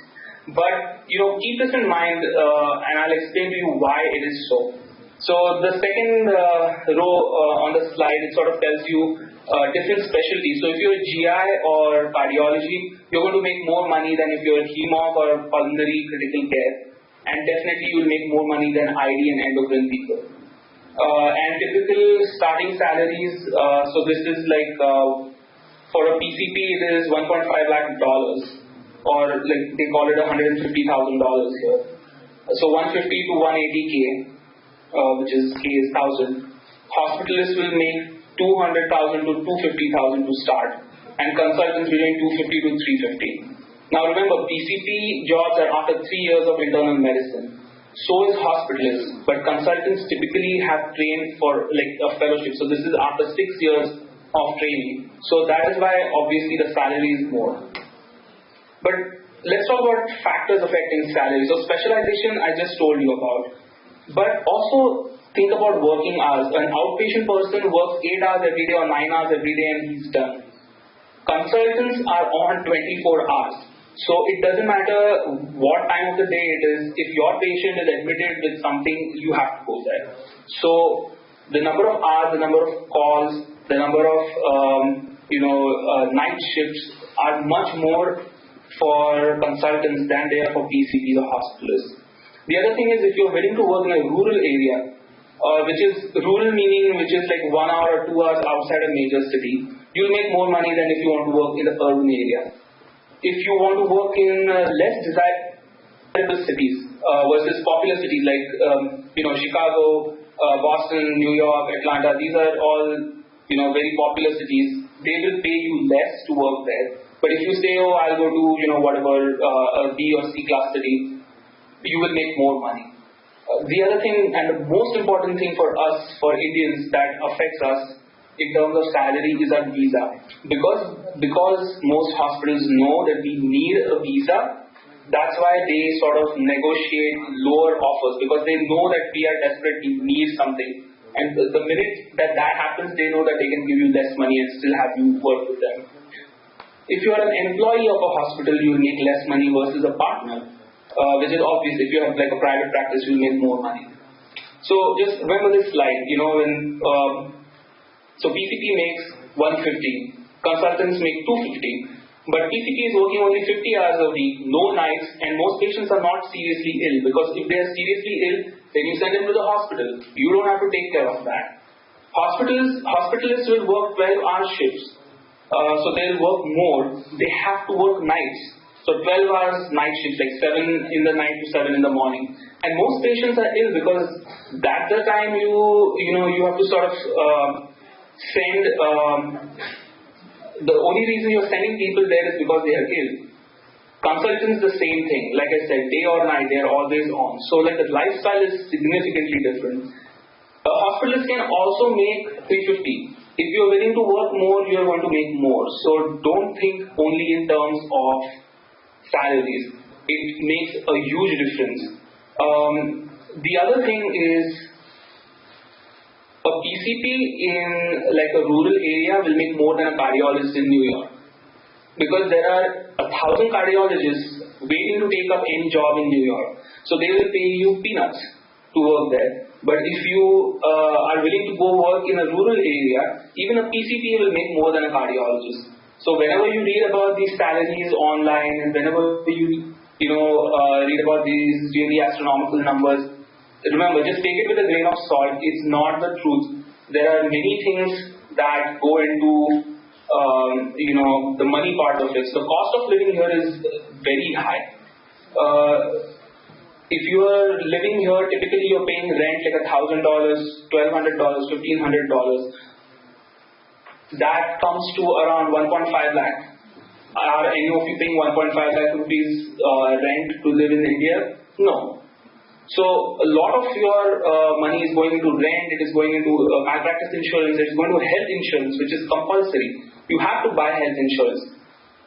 But keep this in mind, and I'll explain to you why it is so. So the second row on the slide, it sort of tells you different specialties. So if you're a GI or cardiology, you're going to make more money than if you're a hemonc or pulmonary critical care, and definitely you'll make more money than ID and endocrine people. And typical starting salaries, so this is like for a PCP it is $1.5 lakh, or like they call it $150,000 here. So 150 to 180K, which is K is 1,000. Hospitalists will make 200,000 to 250,000 to start, and consultants will make 250 to 350. Now remember, PCP jobs are after 3 years of internal medicine. So is hospitalists, but consultants typically have trained for like a fellowship. So this is after 6 years of training. So that is why obviously the salary is more. But let's talk about factors affecting salary. So specialization I just told you about. But also think about working hours. An outpatient person works 8 hours every day or 9 hours every day and he's done. Consultants are on 24 hours. So it doesn't matter what time of the day it is. If your patient is admitted with something, you have to go there. So the number of hours, the number of calls, the number of night shifts are much more for consultants than they are for PCPs or hospitalists. The other thing is, if you're willing to work in a rural area, which is rural meaning which is like 1 hour or 2 hours outside a major city, you'll make more money than if you want to work in the urban area. If you want to work in less desirable cities versus popular cities like Chicago, Boston, New York, Atlanta, these are all very popular cities. They will pay you less to work there. But if you say, oh, I'll go to whatever a B or C class city, you will make more money. The other thing and the most important thing for us, for Indians, that affects us in terms of salary is our visa. Because most hospitals know that we need a visa, that's why they sort of negotiate lower offers, because they know that we are desperate, we need something. And the minute that happens, they know that they can give you less money and still have you work with them. If you are an employee of a hospital, you will make less money versus a partner, which is obvious. If you have like a private practice, you will make more money. So just remember this slide, so PCP makes 150, consultants make 250, but PCP is working only 50 hours a week, no nights, and most patients are not seriously ill, because if they are seriously ill, then you send them to the hospital. You don't have to take care of that. Hospitalists will work 12-hour shifts. So they'll work more. They have to work nights. So 12 hours night shifts, like 7 in the night to 7 in the morning. And most patients are ill because that's the time you have to sort of send. The only reason you're sending people there is because they are ill. Consultants, the same thing. Like I said, day or night, they are always on. So like the lifestyle is significantly different. Hospitalists can also make 350. If you are willing to work more, you are going to make more. So don't think only in terms of salaries. It makes a huge difference. The other thing is, a PCP in like a rural area will make more than a cardiologist in New York. Because there are 1,000 cardiologists waiting to take up any job in New York. So they will pay you peanuts to work there. But if you are willing to go work in a rural area, even a PCP will make more than a cardiologist. So whenever you read about these salaries online, and whenever you read about these really astronomical numbers, remember, just take it with a grain of salt. It's not the truth. There are many things that go into the money part of it. So the cost of living here is very high. If you are living here, typically you're paying rent like $1,000, $1,200, $1,500. That comes to around 1.5 lakh. Are any of you paying 1.5 lakh rupees rent to live in India? No. So a lot of your money is going into rent, it is going into malpractice insurance, it is going to health insurance, which is compulsory. You have to buy health insurance.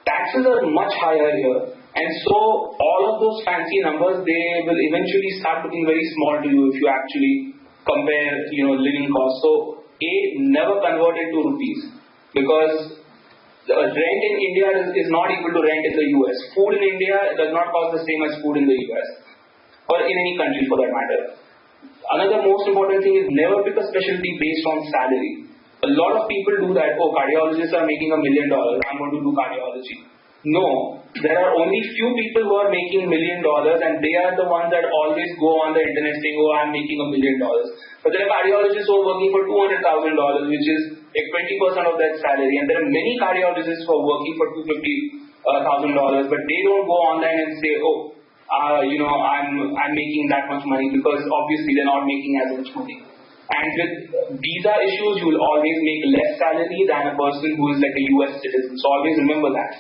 taxes are much higher here, and so all of those fancy numbers, they will eventually start looking very small to you if you actually compare, living costs. So never convert it to rupees, because the rent in India is not equal to rent in the US. Food in India does not cost the same as food in the US, or in any country for that matter. Another most important thing is never pick a specialty based on salary. A lot of people do that. Oh, cardiologists are making $1 million, I'm going to do cardiology. No, there are only few people who are making $1 million, and they are the ones that always go on the internet saying, oh, I'm making $1 million. But there are cardiologists who are working for $200,000, which is like 20% of that salary. And there are many cardiologists who are working for $250,000, but they don't go online and say, oh, I'm making that much money, because obviously they're not making as much money. And with visa issues, you will always make less salary than a person who is like a US citizen. So always remember that.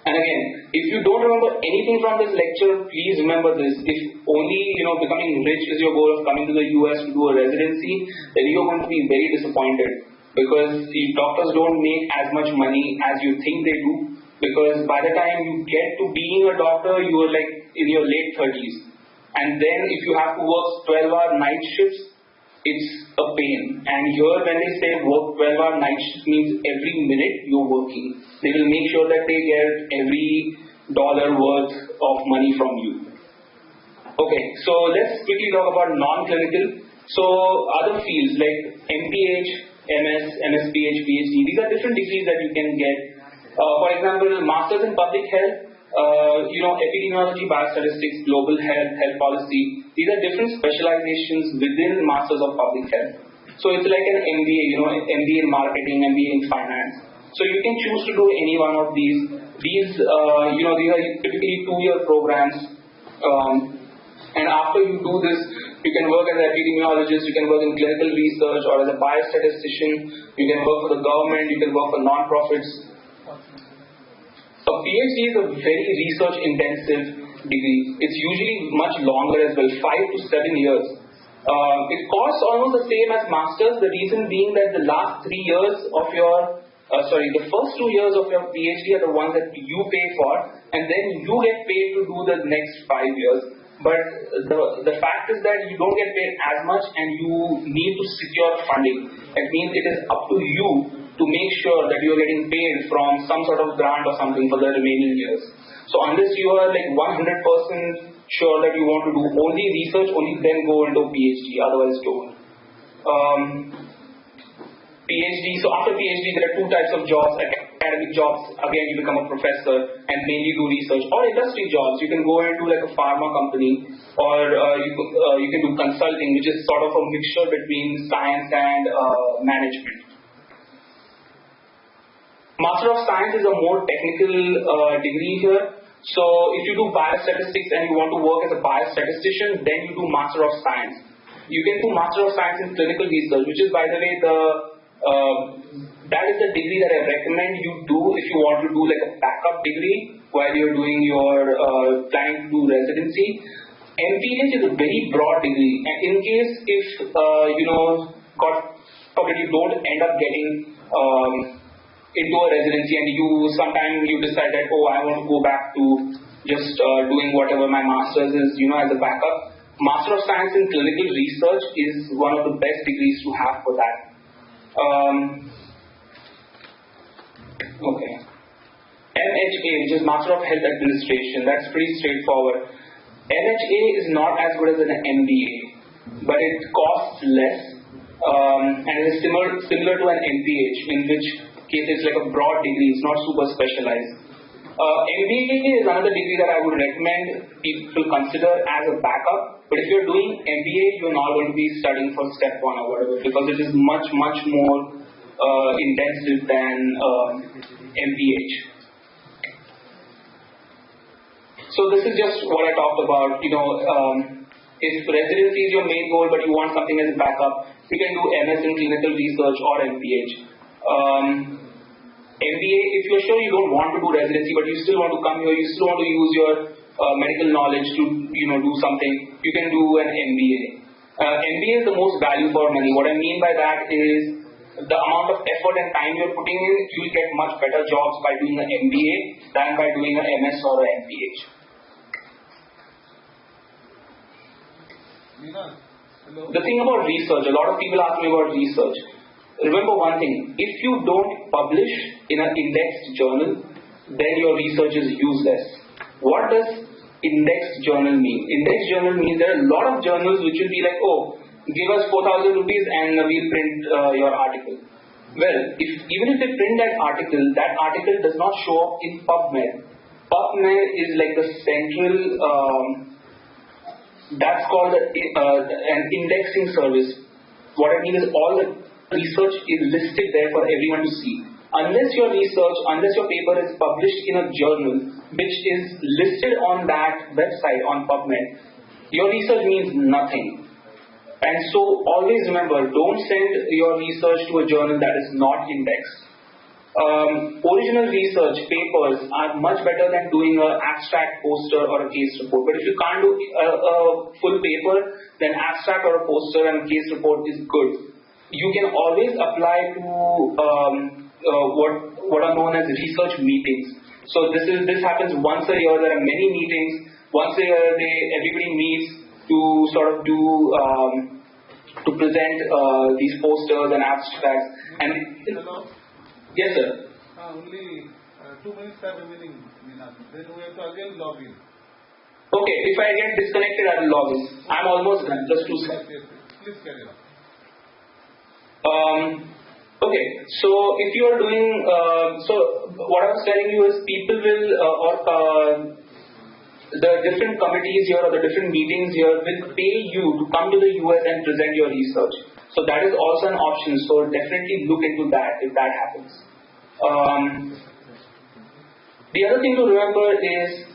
And again, if you don't remember anything from this lecture, please remember this. If only becoming rich is your goal of coming to the US to do a residency, then you're going to be very disappointed, because the doctors don't make as much money as you think they do. Because by the time you get to being a doctor, you are like in your late 30s. And then if you have to work 12-hour night shifts, it's a pain. And here when they say work 12-hour night shifts, means every minute you're working. They will make sure that they get every dollar worth of money from you. Okay, so let's quickly talk about non-clinical. So other fields like MPH, MS, MSPH, PhD, these are different degrees that you can get. For example, Masters in Public Health, Epidemiology, Biostatistics, Global Health, Health Policy. These are different specializations within Masters of Public Health. So it's like an MBA, MBA in Marketing, MBA in Finance. So you can choose to do any one of these. These are typically 2-year programs. And after you do this, you can work as an epidemiologist, you can work in clinical research, or as a biostatistician. You can work for the government, you can work for non-profits. A PhD is a very research-intensive degree. It's usually much longer as well, 5 to 7 years. It costs almost the same as masters. The reason being that the last 3 years of the first 2 years of your PhD are the ones that you pay for, and then you get paid to do the next 5 years. But the fact is that you don't get paid as much, and you need to secure funding. It means it is up to you to make sure that you are getting paid from some sort of grant or something for the remaining years. So unless you are like 100% sure that you want to do only research, only then go into PhD, otherwise don't. PhD, so after PhD there are 2 types of jobs: academic jobs, again you become a professor and mainly do research, or industry jobs. You can go into like a pharma company, or you can do consulting, which is sort of a mixture between science and management. Master of Science is a more technical degree here. So if you do biostatistics and you want to work as a biostatistician, then you do Master of Science. You can do Master of Science in clinical research, which is, by the way, that is the degree that I recommend you do if you want to do like a backup degree while you're doing your planning to do residency. MPH is a very broad degree, and in case if God forbid you don't end up getting into a residency, and sometimes you decide that, oh, I want to go back to just doing whatever my master's is, as a backup. Master of Science in Clinical Research is one of the best degrees to have for that. Okay. MHA, which is Master of Health Administration, that's pretty straightforward. MHA is not as good as an MBA, but it costs less, and it is similar to an MPH, in which case it's like a broad degree, it's not super specialized. MBA is another degree that I would recommend people consider as a backup, but if you're doing MBA, you're not going to be studying for step 1 or whatever, because it is much more intensive than MPH. So this is just what I talked about. If residency is your main goal, but you want something as a backup, you can do MS in clinical research or MPH. MBA, if you're sure you don't want to do residency, but you still want to come here, you still want to use your medical knowledge to do something, you can do an MBA. MBA is the most value for money. What I mean by that is the amount of effort and time you're putting in, you'll get much better jobs by doing an MBA than by doing an MS or an MPH. The thing about research, a lot of people ask me about research. Remember one thing, if you don't publish in an indexed journal, then your research is useless. What does indexed journal mean? Indexed journal means there are a lot of journals which will be like, oh, give us 4,000 rupees and we'll print your article. Well, even if they print that article does not show up in PubMed. PubMed is like the central, that's called an indexing service. What I mean is all the research is listed there for everyone to see. Unless your paper is published in a journal which is listed on that website on PubMed, your research means nothing. And so always remember, don't send your research to a journal that is not indexed. Original research papers are much better than doing an abstract poster or a case report. But if you can't do a full paper, then abstract or a poster and a case report is good. You can always apply to what are known as research meetings. So this happens once a year. There are many meetings. Once a year, everybody meets to sort of do to present these posters and abstracts. And hello. Yes, sir. Only 2 minutes are remaining. Then we have to again log in. Okay. If I get disconnected, I will log in. I'm almost done. Just 2 seconds. Yes. Please carry on. Okay, so if you are doing, so what I was telling you is people will, the different committees here or the different meetings here will pay you to come to the US and present your research. So that is also an option, so definitely look into that if that happens. The other thing to remember is,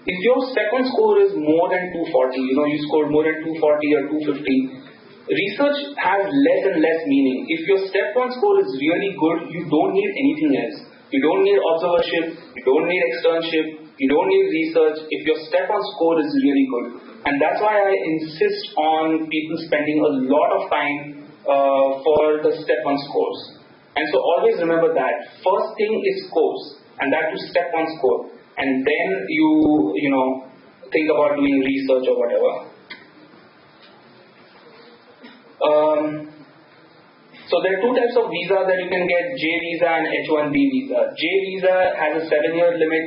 if your step-on score is more than 240, you scored more than 240 or 250, research has less and less meaning. If your step 1 score is really good, you don't need anything else. You don't need observership, you don't need externship, you don't need research if your step 1 score is really good. And that's why I insist on people spending a lot of time for the step 1 scores. And so always remember that. First thing is scores, and that to step 1 score. And then you think about doing research or whatever. So there are 2 types of visa that you can get, J visa and H1B visa. J visa has a 7-year limit,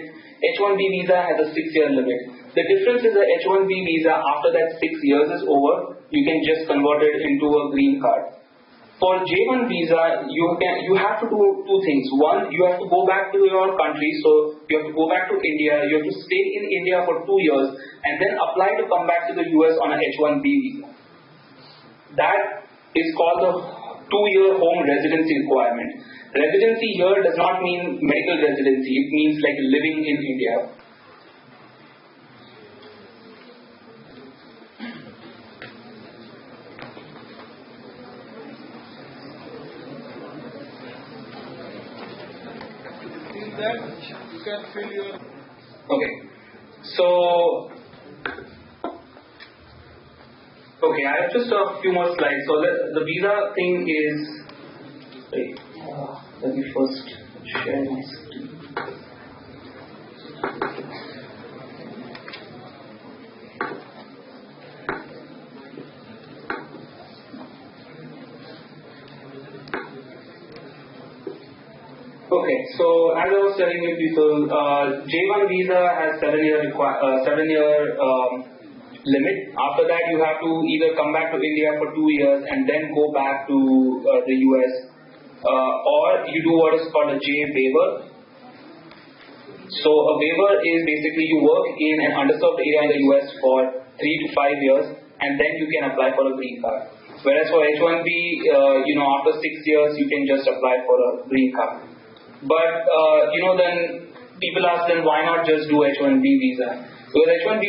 H1B visa has a 6-year limit. The difference is the H1B visa, after that 6 years is over, you can just convert it into a green card. For J1 visa, you have to do 2 things. One, you have to go back to your country, so you have to go back to India, you have to stay in India for 2 years, and then apply to come back to the US on a H1B visa. That is called the 2-year home residency requirement. Residency here does not mean medical residency, it means like living in India. In that, you can fill your... Okay, so okay, I have just a few more slides. So the visa thing is, let me first share my screen. Okay, so as I was telling you people, J1 visa has 7-year limit. After that, you have to either come back to India for 2 years and then go back to the US, or you do what is called a J waiver. So a waiver is basically you work in an underserved area in the US for 3 to 5 years, and then you can apply for a green card. Whereas for H1B, after 6 years you can just apply for a green card. But then people ask, then why not just do H1B visa? Because H1B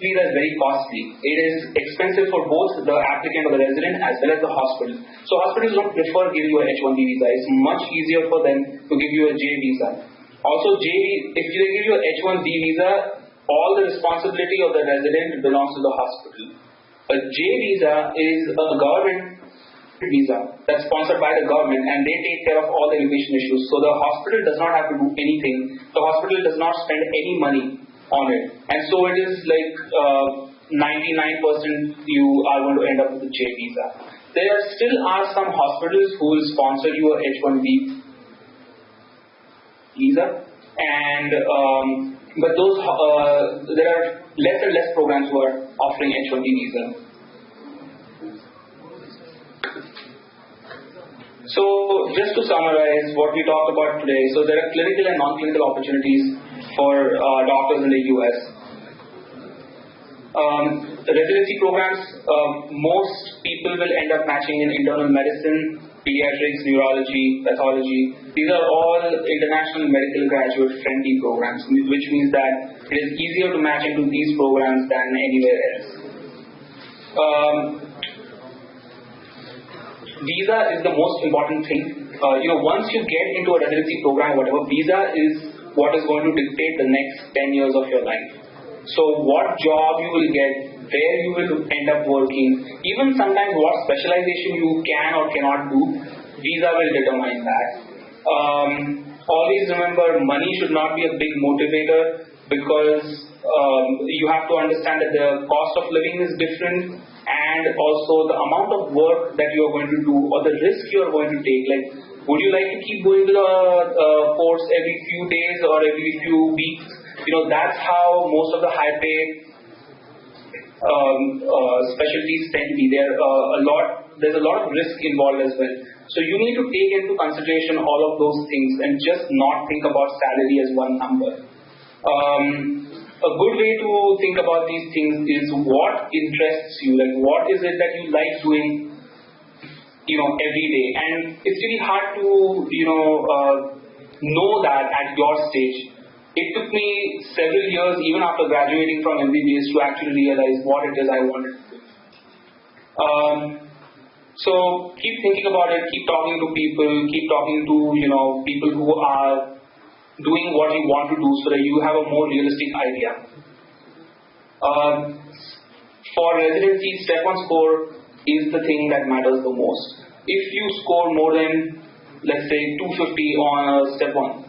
visa is very costly. It is expensive for both the applicant or the resident as well as the hospital. So hospitals don't prefer giving you a H1B visa. It's much easier for them to give you a J visa. Also, if they give you a H1B visa, all the responsibility of the resident belongs to the hospital. A J visa is a government visa that's sponsored by the government, and they take care of all the immigration issues. So the hospital does not have to do anything. The hospital does not spend any money on it, and so it is like 99% you are going to end up with a J visa. There still are some hospitals who will sponsor you a H1B visa, and but those there are less and less programs who are offering H1B visa. So just to summarize what we talked about today, so there are clinical and non-clinical opportunities for doctors in the US. Residency programs, most people will end up matching in internal medicine, pediatrics, neurology, pathology. These are all international medical graduate friendly programs, which means that it is easier to match into these programs than anywhere else. Visa is the most important thing. Once you get into a residency program, whatever, visa is what is going to dictate the next 10 years of your life. So what job you will get, where you will end up working, even sometimes what specialization you can or cannot do, visa will determine that. Always remember, money should not be a big motivator, because you have to understand that the cost of living is different, and also the amount of work that you are going to do or the risk you are going to take. Like, would you like to keep going to the course every few days or every few weeks? That's how most of the high pay specialties tend to be. There's a lot of risk involved as well. So you need to take into consideration all of those things and just not think about salary as one number. A good way to think about these things is what interests you, like what is it that you like doing, every day. And it's really hard to, know that at your stage. It took me several years, even after graduating from MBBS, to actually realize what it is I wanted to do. So keep thinking about it, keep talking to people, keep talking to, people who are doing what you want to do, so that you have a more realistic idea. For residency, step 1 score is the thing that matters the most. If you score more than, let's say, 250 on step 1,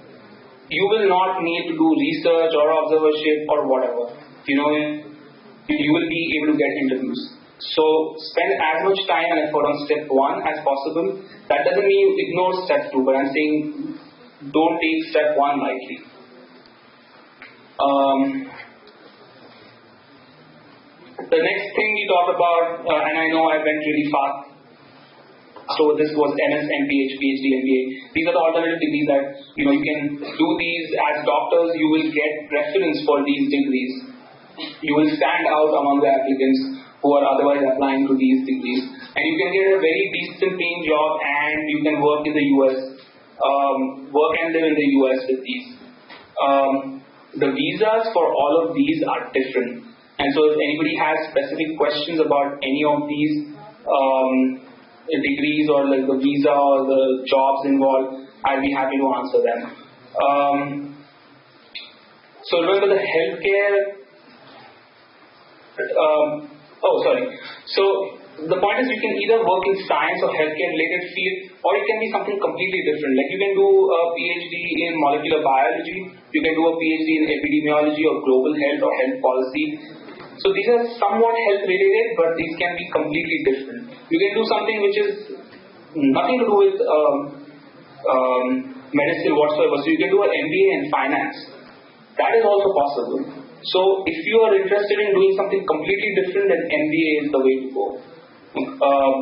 you will not need to do research or observership or whatever. You will be able to get interviews. So spend as much time and effort on step 1 as possible. That doesn't mean you ignore step 2, but I'm saying don't take step 1 lightly. The next thing we talked about, and I know I went really fast, so this was MS, MPH, PhD, MBA. These are the alternative degrees that you can do these as doctors. You will get preference for these degrees. You will stand out among the applicants who are otherwise applying to these degrees, and you can get a very decent paying job, and you can work in the US, work and live in the US with these. The visas for all of these are different, and so if anybody has specific questions about any of these degrees or like the visa or the jobs involved, I'll be happy to answer them. So remember the healthcare. So the point is, you can either work in science or healthcare related field, or it can be something completely different. Like you can do a PhD in molecular biology, you can do a PhD in epidemiology or global health or health policy. So these are somewhat health related, but these can be completely different. You can do something which is nothing to do with medicine whatsoever. So you can do an MBA in finance. That is also possible. So if you are interested in doing something completely different, then MBA is the way to go.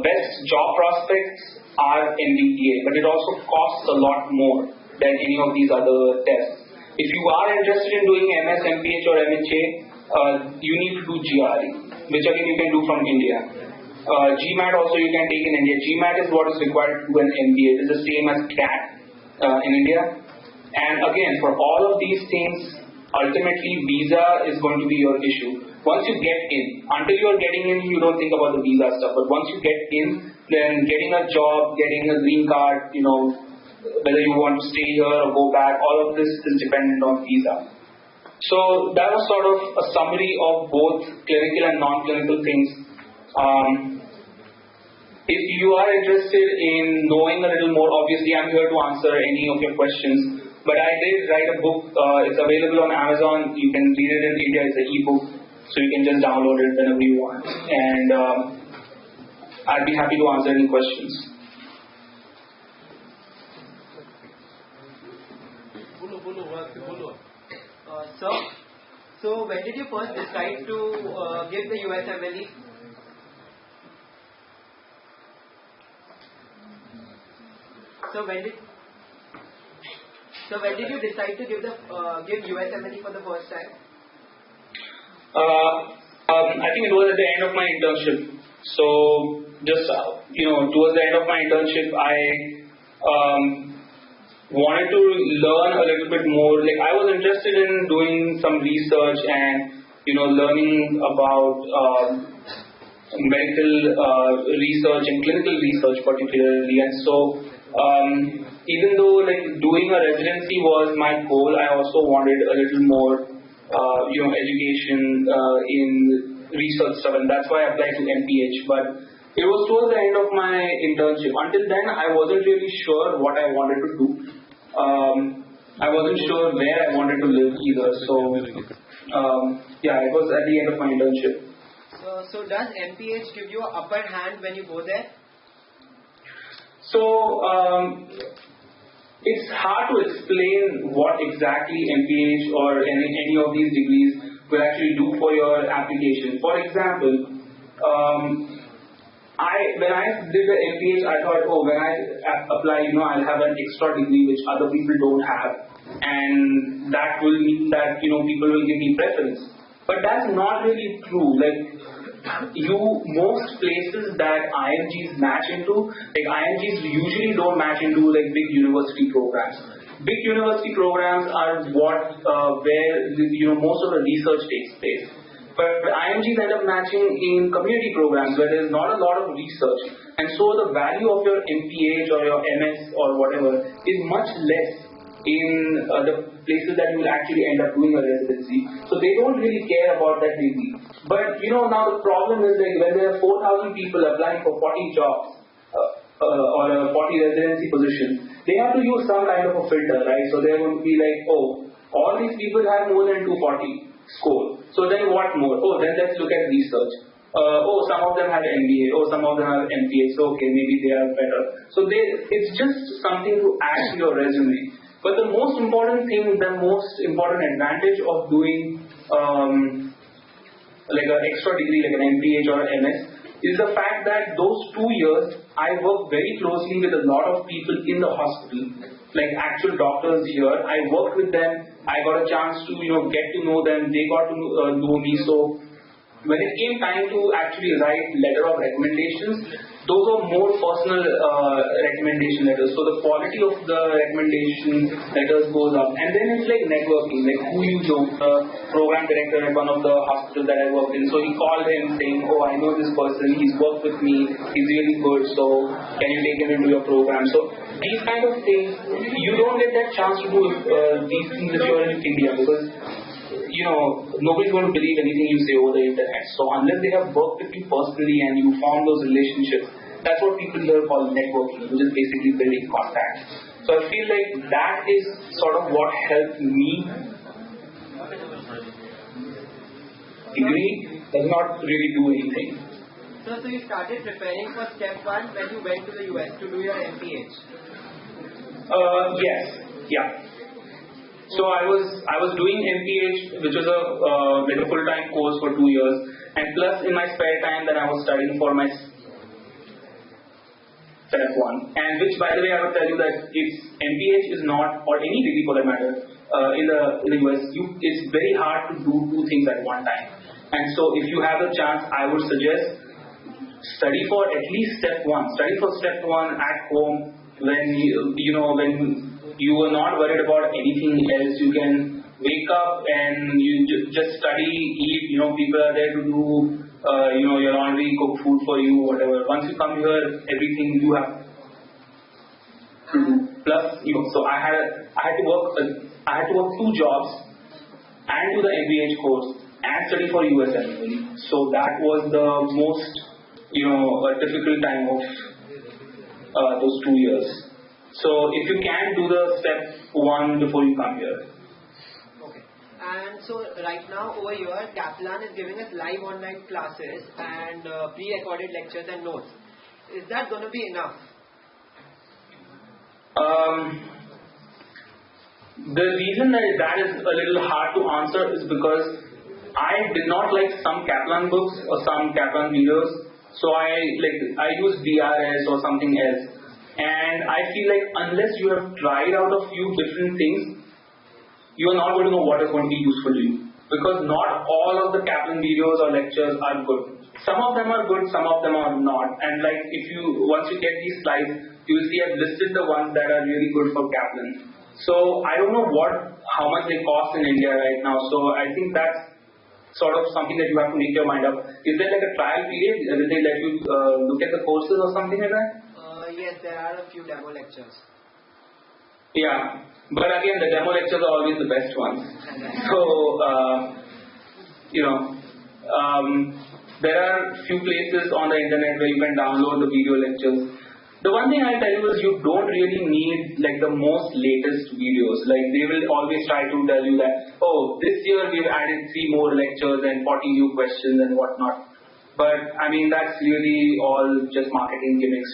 Best job prospects are MBA, but it also costs a lot more than any of these other tests. If you are interested in doing MS, MPH or MHA, you need to do GRE, which again you can do from India. GMAT also you can take in India. GMAT is what is required to do an MBA. It is the same as CAT in India. And again, for all of these things, ultimately visa is going to be your issue. Once you get in, until you are getting in, you don't think about the visa stuff. But once you get in, then getting a job, getting a green card, whether you want to stay here or go back, all of this is dependent on visa. So that was sort of a summary of both clinical and non-clinical things. If you are interested in knowing a little more, obviously I'm here to answer any of your questions. But I did write a book. It's available on Amazon. You can read it in India. It's an e-book, so you can just download it whenever you want. And I'd be happy to answer any questions. So when did you first decide to give the USMLE? So when did you decide to give USMLE for the first time? I think it was at the end of my internship. So just towards the end of my internship, I wanted to learn a little bit more. Like I was interested in doing some research and learning about medical research and clinical research particularly. And so even though like doing a residency was my goal, I also wanted a little more education in research stuff, and that's why I applied to MPH. But it was towards the end of my internship. Until then, I wasn't really sure what I wanted to do. I wasn't sure where I wanted to live either. So it was at the end of my internship. So does MPH give you an upper hand when you go there? So it's hard to explain what exactly MPH or any of these degrees will actually do for your application. For example, when I did the MPH, I thought, when I apply, I'll have an extra degree which other people don't have, and that will mean that people will give me preference. But that's not really true. Like most places that IMGs match into, like IMGs usually don't match into like big university programs. Big university programs are where most of the research takes place. But IMGs end up matching in community programs where there's not a lot of research, and so the value of your MPH or your MS or whatever is much less in the places that you will actually end up doing a residency. So they don't really care about that degree. But now the problem is like when there are 4,000 people applying for 40 jobs or a 40 residency positions, they have to use some kind of a filter, right? So they're going to be like, all these people have more than 240 score. So then what more? Then let's look at research. Some of them have MBA. Some of them have MPH. So okay, maybe they are better. So it's just something to add to your resume. But the most important thing, the most important advantage of doing like an extra degree like an MPH or an MS is the fact that those 2 years I worked very closely with a lot of people in the hospital, like actual doctors here. I worked with them. I got a chance to get to know them. They got to know me. So when it came time to actually write letter of recommendations, those are more personal recommendation letters. So the quality of the recommendation letters goes up. And then it's like networking, like who you know. The program director at one of the hospitals that I worked in, so he called him saying, I know this person, he's worked with me, he's really good, so can you take him into your program? So these kind of things, you don't get that chance to do these things if you're in India, because nobody's going to believe anything you say over the internet. So unless they have worked with you personally and you form those relationships, that's what people here call networking, which is basically building contacts. So I feel like that is sort of what helped me. Degree does not really do anything. So you started preparing for step 1 when you went to the US to do your MPH? Yes. Yeah. So I was doing MPH, which was like a full-time course for 2 years, and plus in my spare time then I was studying for my step 1, and which, by the way, I will tell you that MPH is not, or any degree for that matter, in the US, it's very hard to do 2 things at one time. And so if you have a chance, I would suggest study for at least step 1. Study for step 1 at home when when you are not worried about anything else. You can wake up and you just study, eat. People are there to do your laundry, cook food for you, whatever. Once you come here, everything you have to do. Plus, so I had to work 2 jobs and do the MBH course and study for USMLE. So that was the most a difficult time of those 2 years. So if you can do the step 1 before you come here. Okay. And so right now over here, Kaplan is giving us live online classes and pre-recorded lectures and notes. Is that going to be enough? The reason that is a little hard to answer is because I did not like some Kaplan books or some Kaplan videos, so I use DRS or something else. And I feel like unless you have tried out a few different things, you are not going to know what is going to be useful to you. Because not all of the Kaplan videos or lectures are good. Some of them are good, some of them are not. And once you get these slides, you will see I've listed the ones that are really good for Kaplan. So I don't know how much they cost in India right now. So I think that's sort of something that you have to make your mind up. Is there like a trial period? Will they let you look at the courses or something like that? Yes, there are a few demo lectures. Yeah, but again, the demo lectures are always the best ones. So, there are few places on the internet where you can download the video lectures. The one thing I tell you is you don't really need like the most latest videos. Like they will always try to tell you that, oh, this year we've added 3 more lectures and 40 new questions and whatnot. But I mean, that's really all just marketing gimmicks,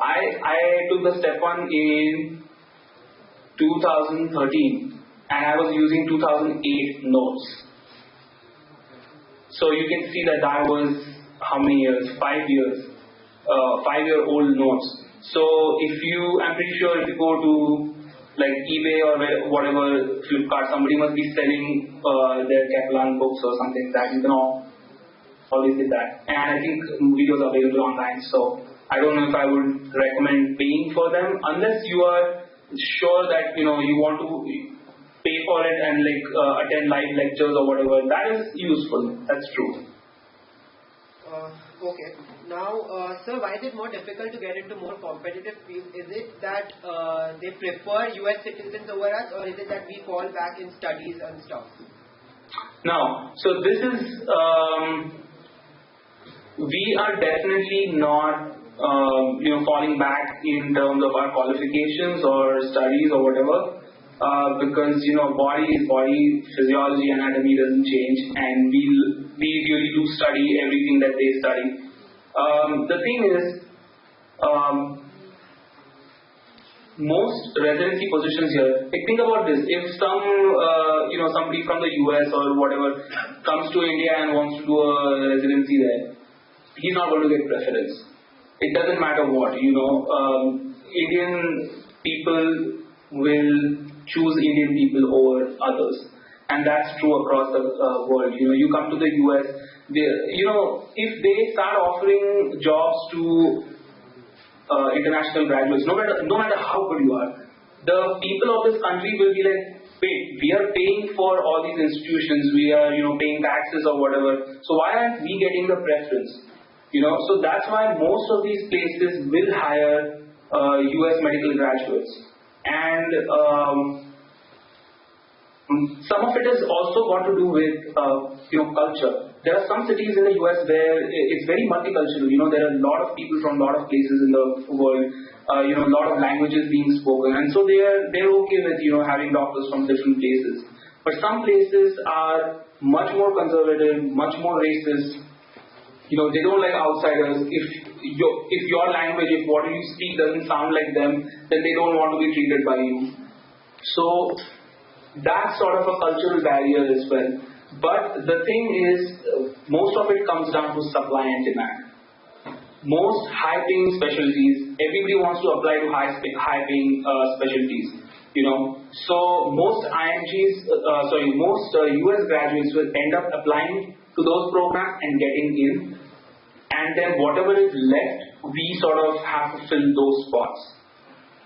I took the step 1 in 2013 and I was using 2008 notes. So you can see that was how many years? 5 years. 5-year-old notes. So I'm pretty sure if you go to like eBay or whatever, Flipkart, somebody must be selling their Kaplan books or something like that. You can always get that. And I think videos are available online. So I don't know if I would recommend paying for them unless you are sure that you want to pay for it and attend live lectures or whatever. That is useful. That's true. Okay. Now, sir, why is it more difficult to get into more competitive fields? Is it that they prefer US citizens over us, or is it that we fall back in studies and stuff? No. So this is, we are definitely not, falling back in terms of our qualifications or studies or whatever. Because body is body, physiology, anatomy doesn't change, and we really do study everything that they study. The thing is, most residency positions here. Think about this: if somebody from the US or whatever comes to India and wants to do a residency there, he's not going to get preference. It doesn't matter what. Indian people will choose Indian people over others, and that's true across the world. You come to the US, if they start offering jobs to international graduates, no matter how good you are, the people of this country will be like, wait, we are paying for all these institutions, we are paying taxes or whatever, so why aren't we getting the preference? So that's why most of these places will hire US medical graduates. And some of it has also got to do with culture. There are some cities in the US where it's very multicultural. There are a lot of people from a lot of places in the world. A lot of languages being spoken, and so they're okay with having doctors from different places. But some places are much more conservative, much more racist. They don't like outsiders. If your language, if what you speak doesn't sound like them, then they don't want to be treated by you. So that's sort of a cultural barrier as well. But the thing is, most of it comes down to supply and demand. Most high-paying specialties, everybody wants to apply to high-paying specialties. So most most US graduates will end up applying to those programs and getting in, and then whatever is left, we sort of have to fill those spots.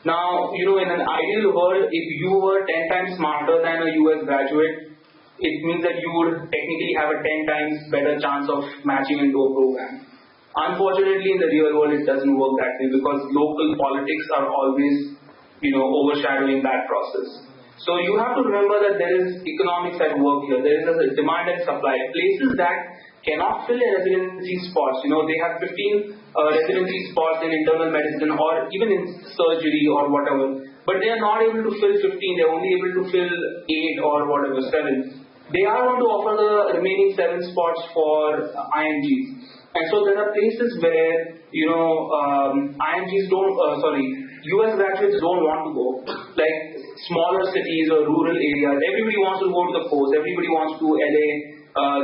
Now, in an ideal world, if you were 10 times smarter than a US graduate, it means that you would technically have a 10 times better chance of matching into a program. Unfortunately, in the real world, it doesn't work that way because local politics are always, overshadowing that process. So you have to remember that there is economics at work here. There is a demand and supply. Places that cannot fill a residency spots, they have 15 residency spots in internal medicine or even in surgery or whatever, but they are not able to fill 15. They are only able to fill 8 or whatever, 7. They are going to offer the remaining 7 spots for IMGs. And so there are places where, IMGs US graduates don't want to go. Like smaller cities or rural areas, everybody wants to go to the coast, everybody wants to LA,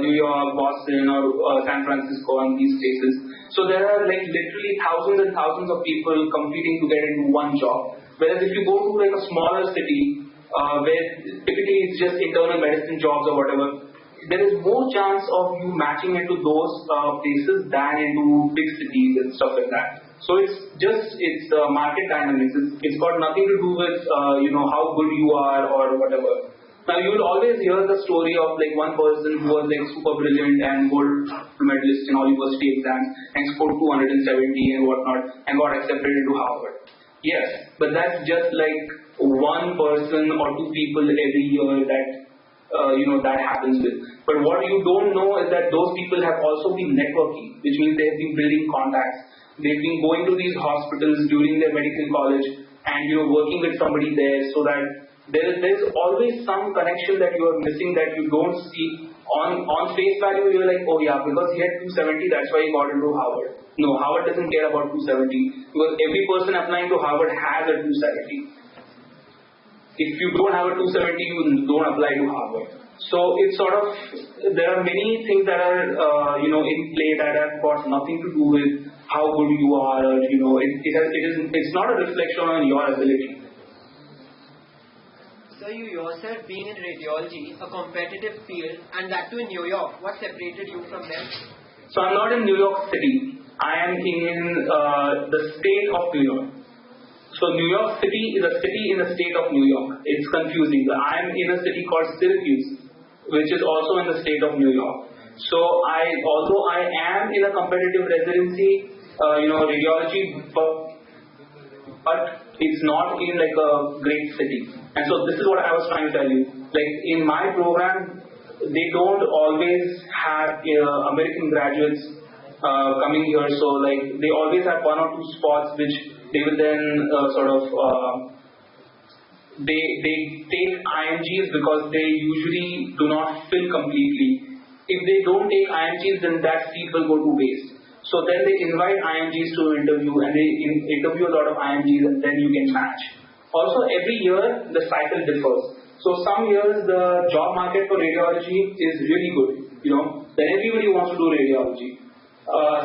New York, Boston or San Francisco and these places. So there are like literally thousands and thousands of people competing to get into one job. Whereas if you go to like a smaller city, where typically it's just internal medicine jobs or whatever, there is more chance of you matching into those places than into big cities and stuff like that. So it's market dynamics. It's got nothing to do with how good you are or whatever. Now you will always hear the story of like one person who was like super brilliant and gold medalist in all university exams and scored 270 and whatnot and got accepted into Harvard. Yes, but that's just like one person or 2 people every year that that happens with. But what you don't know is that those people have also been networking, which means they have been building contacts. They've been going to these hospitals during their medical college and working with somebody there, so that there's always some connection that you are missing that you don't see on face value. You're like, oh yeah, because he had 270, that's why he got into Harvard. No, Harvard doesn't care about 270 because every person applying to Harvard has a 270. If you don't have a 270, you don't apply to Harvard. So it's sort of, there are many things that are in play that have got nothing to do with how good you are. Or, it's not a reflection on your ability. So you yourself being in radiology, a competitive field, and that too in New York, what separated you from them? So I'm not in New York City. I am in the state of New York. So New York City is a city in the state of New York. It's confusing. I am in a city called Syracuse, which is also in the state of New York. So although I am in a competitive residency, radiology, but it's not in like a great city. And so this is what I was trying to tell you. Like in my program, they don't always have American graduates coming here. So like they always have 1 or 2 spots which they will then they take IMGs because they usually do not fill completely. If they don't take IMGs, then that seat will go to waste. So then they invite IMGs to interview and they interview a lot of IMGs and then you can match. Also every year the cycle differs. So some years the job market for radiology is really good, then everybody wants to do radiology.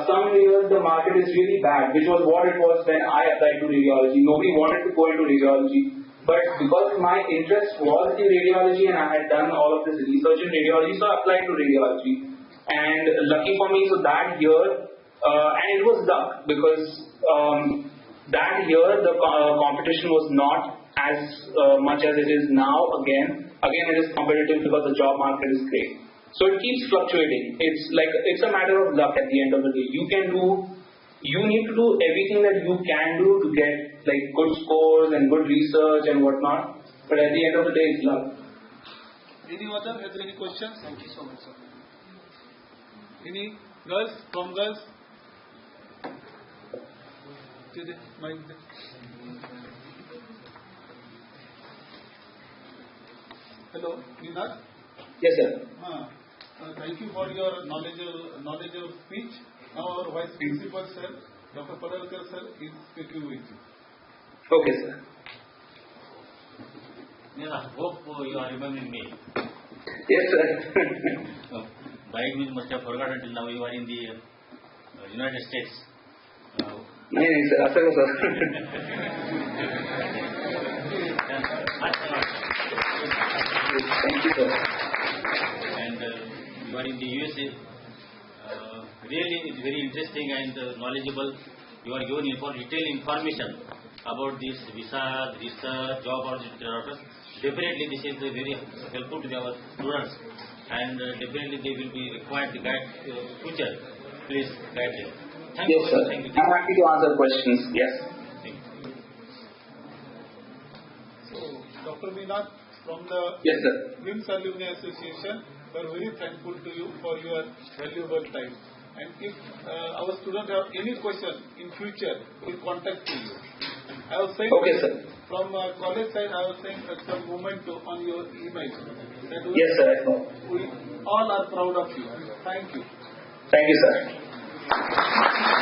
Some years the market is really bad, which was what it was when I applied to radiology. Nobody wanted to go into radiology. But because my interest was in radiology and I had done all of this research in radiology, so I applied to radiology. And lucky for me, so that year, and it was luck because that year the competition was not as much as it is now. Again it is competitive because the job market is great. So it keeps fluctuating. It's a matter of luck at the end of the day. You need to do everything that you can do to get like good scores and good research and whatnot. But at the end of the day, it's luck. Any other? Are there any questions? Thank you so much, sir. Any girls? From girls? Hello, Ninad? Yes, sir. Thank you for your knowledgeable speech. Now our Vice Principal, sir, Dr. Padalkar, sir, is speaking with you. Okay, sir. Yes, I hope you are remembering me. Yes, sir. By you must have forgotten until now you are in the United States. No, sir. Thank you, sir. And you are in the USA. Really, it's very interesting and knowledgeable. You are given detailed information about this visa, research, job opportunities. Definitely, this is very helpful to our students, and definitely they will be required to guide future. Please guide them. Thank you. Yes, sir. Thank you. I'm happy to answer questions. Yes. Thank you. So, Dr. Ninad, from the Yes, sir. VIMS Alumni Association, we are very thankful to you for your valuable time. And if our students have any question in future, we will contact you. I was saying, Okay, sir. from college side, I was saying some moment on your email. That Yes, sir. we all are proud of you. Thank you. Thank you, sir.